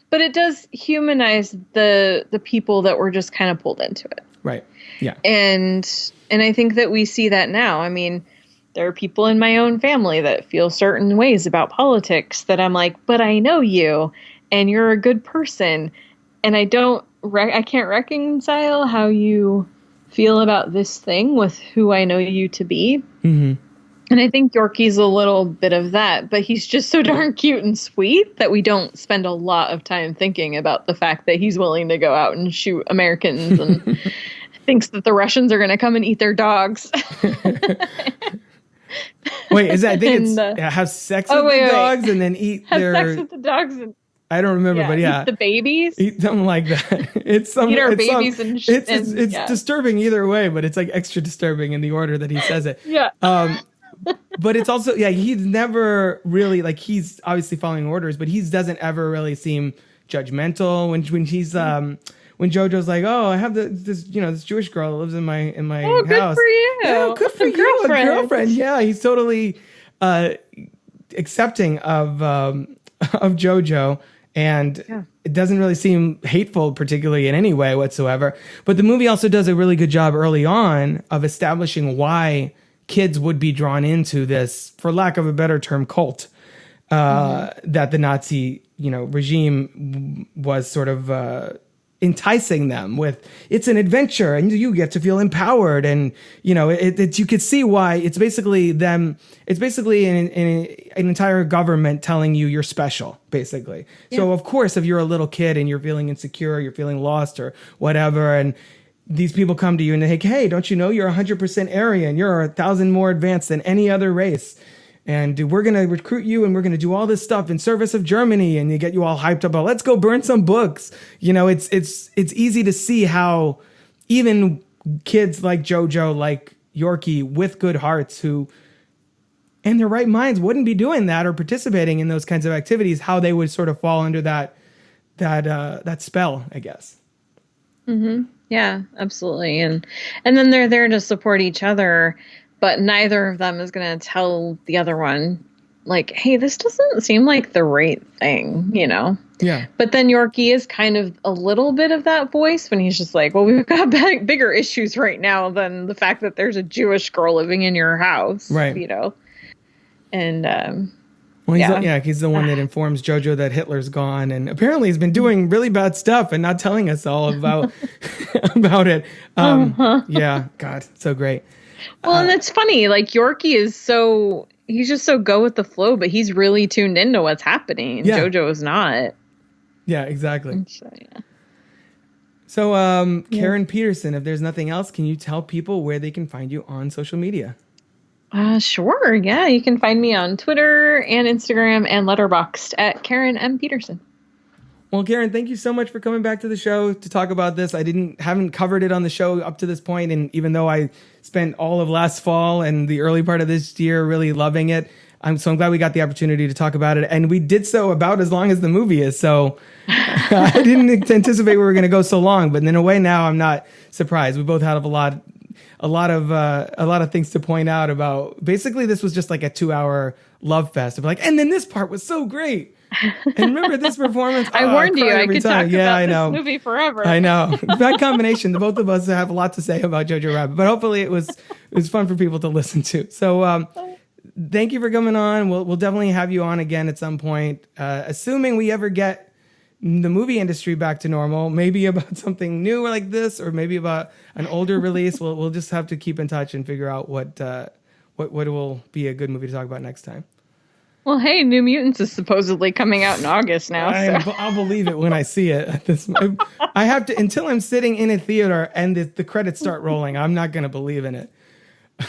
but it does humanize the people that were just kind of pulled into it. Right. Yeah. And I think that we see that now. I mean, there are people in my own family that feel certain ways about politics that I'm like, but I know you and you're a good person. And I can't reconcile how you feel about this thing with who I know you to be. Mm-hmm. And I think Yorkie's a little bit of that, but he's just so darn cute and sweet that we don't spend a lot of time thinking about the fact that he's willing to go out and shoot Americans and thinks that the Russians are going to come and eat their dogs. Wait, is that, I think it's have sex with the dogs and then eat have sex with the dogs. I don't remember, but yeah. Eat the babies? Something like that. It's some, Eat our it's babies some, and it's yeah. disturbing either way, but it's like extra disturbing in the order that he says it. Yeah. But it's also, he's never really, like, he's obviously following orders, but he doesn't ever really seem judgmental when he's when Jojo's like, oh, I have this Jewish girl that lives in my Oh, good house. for you. Yeah, good for you, a girlfriend. Yeah, he's totally accepting of Jojo, and it doesn't really seem hateful, particularly in any way whatsoever. But the movie also does a really good job early on of establishing why kids would be drawn into this, for lack of a better term, cult that the Nazi regime was sort of enticing them with. It's an adventure and you get to feel empowered, and you could see why. It's basically them. It's basically an entire government telling you you're special, basically. So of course, if you're a little kid and you're feeling insecure, you're feeling lost or whatever, and these people come to you and they're like, hey, don't you know you're 100% Aryan? You're 1,000 more advanced than any other race. And we're going to recruit you and we're going to do all this stuff in service of Germany. And you get you all hyped up. Let's go burn some books. It's easy to see how even kids like Jojo, like Yorkie, with good hearts, who in their right minds wouldn't be doing that or participating in those kinds of activities, how they would sort of fall under that spell, I guess. Mm-hmm. Yeah, absolutely. And then they're there to support each other, but neither of them is going to tell the other one, like, hey, this doesn't seem like the right thing, Yeah. But then Yorkie is kind of a little bit of that voice when he's just like, well, we've got bigger issues right now than the fact that there's a Jewish girl living in your house, right? And well, he's the one that informs Jojo that Hitler's gone, and apparently he's been doing really bad stuff and not telling us all about it. Yeah, God, so great. Well, and it's funny, like Yorkie he's just so go with the flow, but he's really tuned into what's happening. Yeah. Jojo is not. Yeah, exactly. So, Karen Peterson, if there's nothing else, can you tell people where they can find you on social media? Sure. Yeah. You can find me on Twitter and Instagram and Letterboxd at Karen M. Peterson. Well, Karen, thank you so much for coming back to the show to talk about this. I haven't covered it on the show up to this point, and even though I spent all of last fall and the early part of this year really loving it, I'm glad we got the opportunity to talk about it, and we did so about as long as the movie is. So I didn't anticipate we were going to go so long, but in a way now I'm not surprised. We both have a lot of things to point out about. Basically, this was just like a 2-hour love fest of like, and then this part was so great. And remember this performance? I warned you. I could talk about this movie forever. I know. That combination, the both of us have a lot to say about Jojo Rabbit, but hopefully it was fun for people to listen to. So thank you for coming on. We'll definitely have you on again at some point, assuming we ever get the movie industry back to normal, maybe about something new like this, or maybe about an older release. We'll just have to keep in touch and figure out what will be a good movie to talk about next time. Well, hey, New Mutants is supposedly coming out in August now. I'll believe it when I see it. I have to, until I'm sitting in a theater and the credits start rolling, I'm not going to believe in it.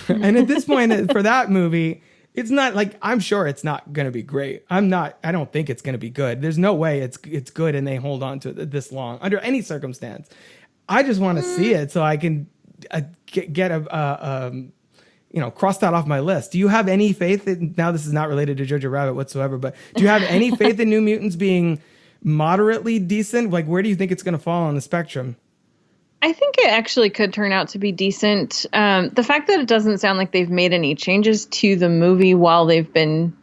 And at this point, for that movie, it's not like, I'm sure it's not going to be great. I don't think it's going to be good. There's no way it's good and they hold on to it this long under any circumstance. I just want to see it so I can get cross that off my list. Do you have any faith in, now this is not related to Jojo Rabbit whatsoever, but do you have any faith in New Mutants being moderately decent? Like, where do you think it's going to fall on the spectrum? I think it actually could turn out to be decent. The fact that it doesn't sound like they've made any changes to the movie while they've been,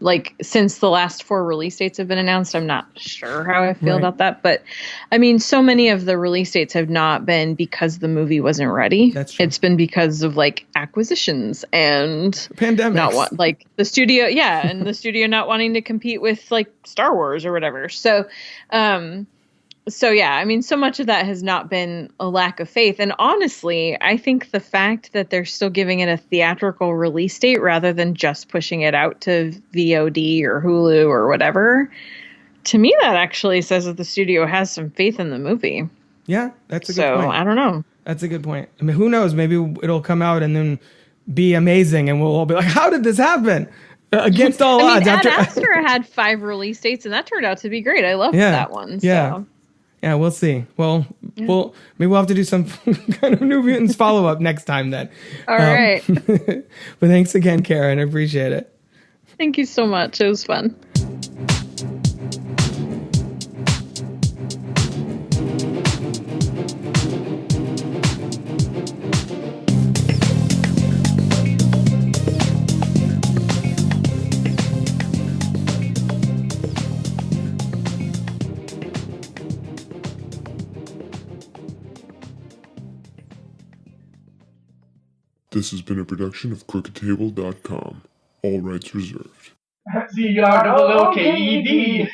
like, since the last 4 release dates have been announced, I'm not sure how I feel about that. But, I mean, so many of the release dates have not been because the movie wasn't ready. That's true. It's been because of, like, acquisitions and pandemics. Like, the studio, and the studio not wanting to compete with, like, Star Wars or whatever. So yeah, I mean, so much of that has not been a lack of faith. And honestly, I think the fact that they're still giving it a theatrical release date rather than just pushing it out to VOD or Hulu or whatever, to me, that actually says that the studio has some faith in the movie. Yeah, that's a good point. So I don't know. That's a good point. I mean, who knows? Maybe it'll come out and then be amazing and we'll all be like, how did this happen? against all odds. Ad Astra had 5 release dates, and that turned out to be great. I loved that one. So. Yeah, we'll see. Well, maybe we'll have to do some kind of New Mutants follow-up next time then. All right. But thanks again, Karen. I appreciate it. Thank you so much. It was fun. This has been a production of crookedtable.com. All rights reserved. CROOKED.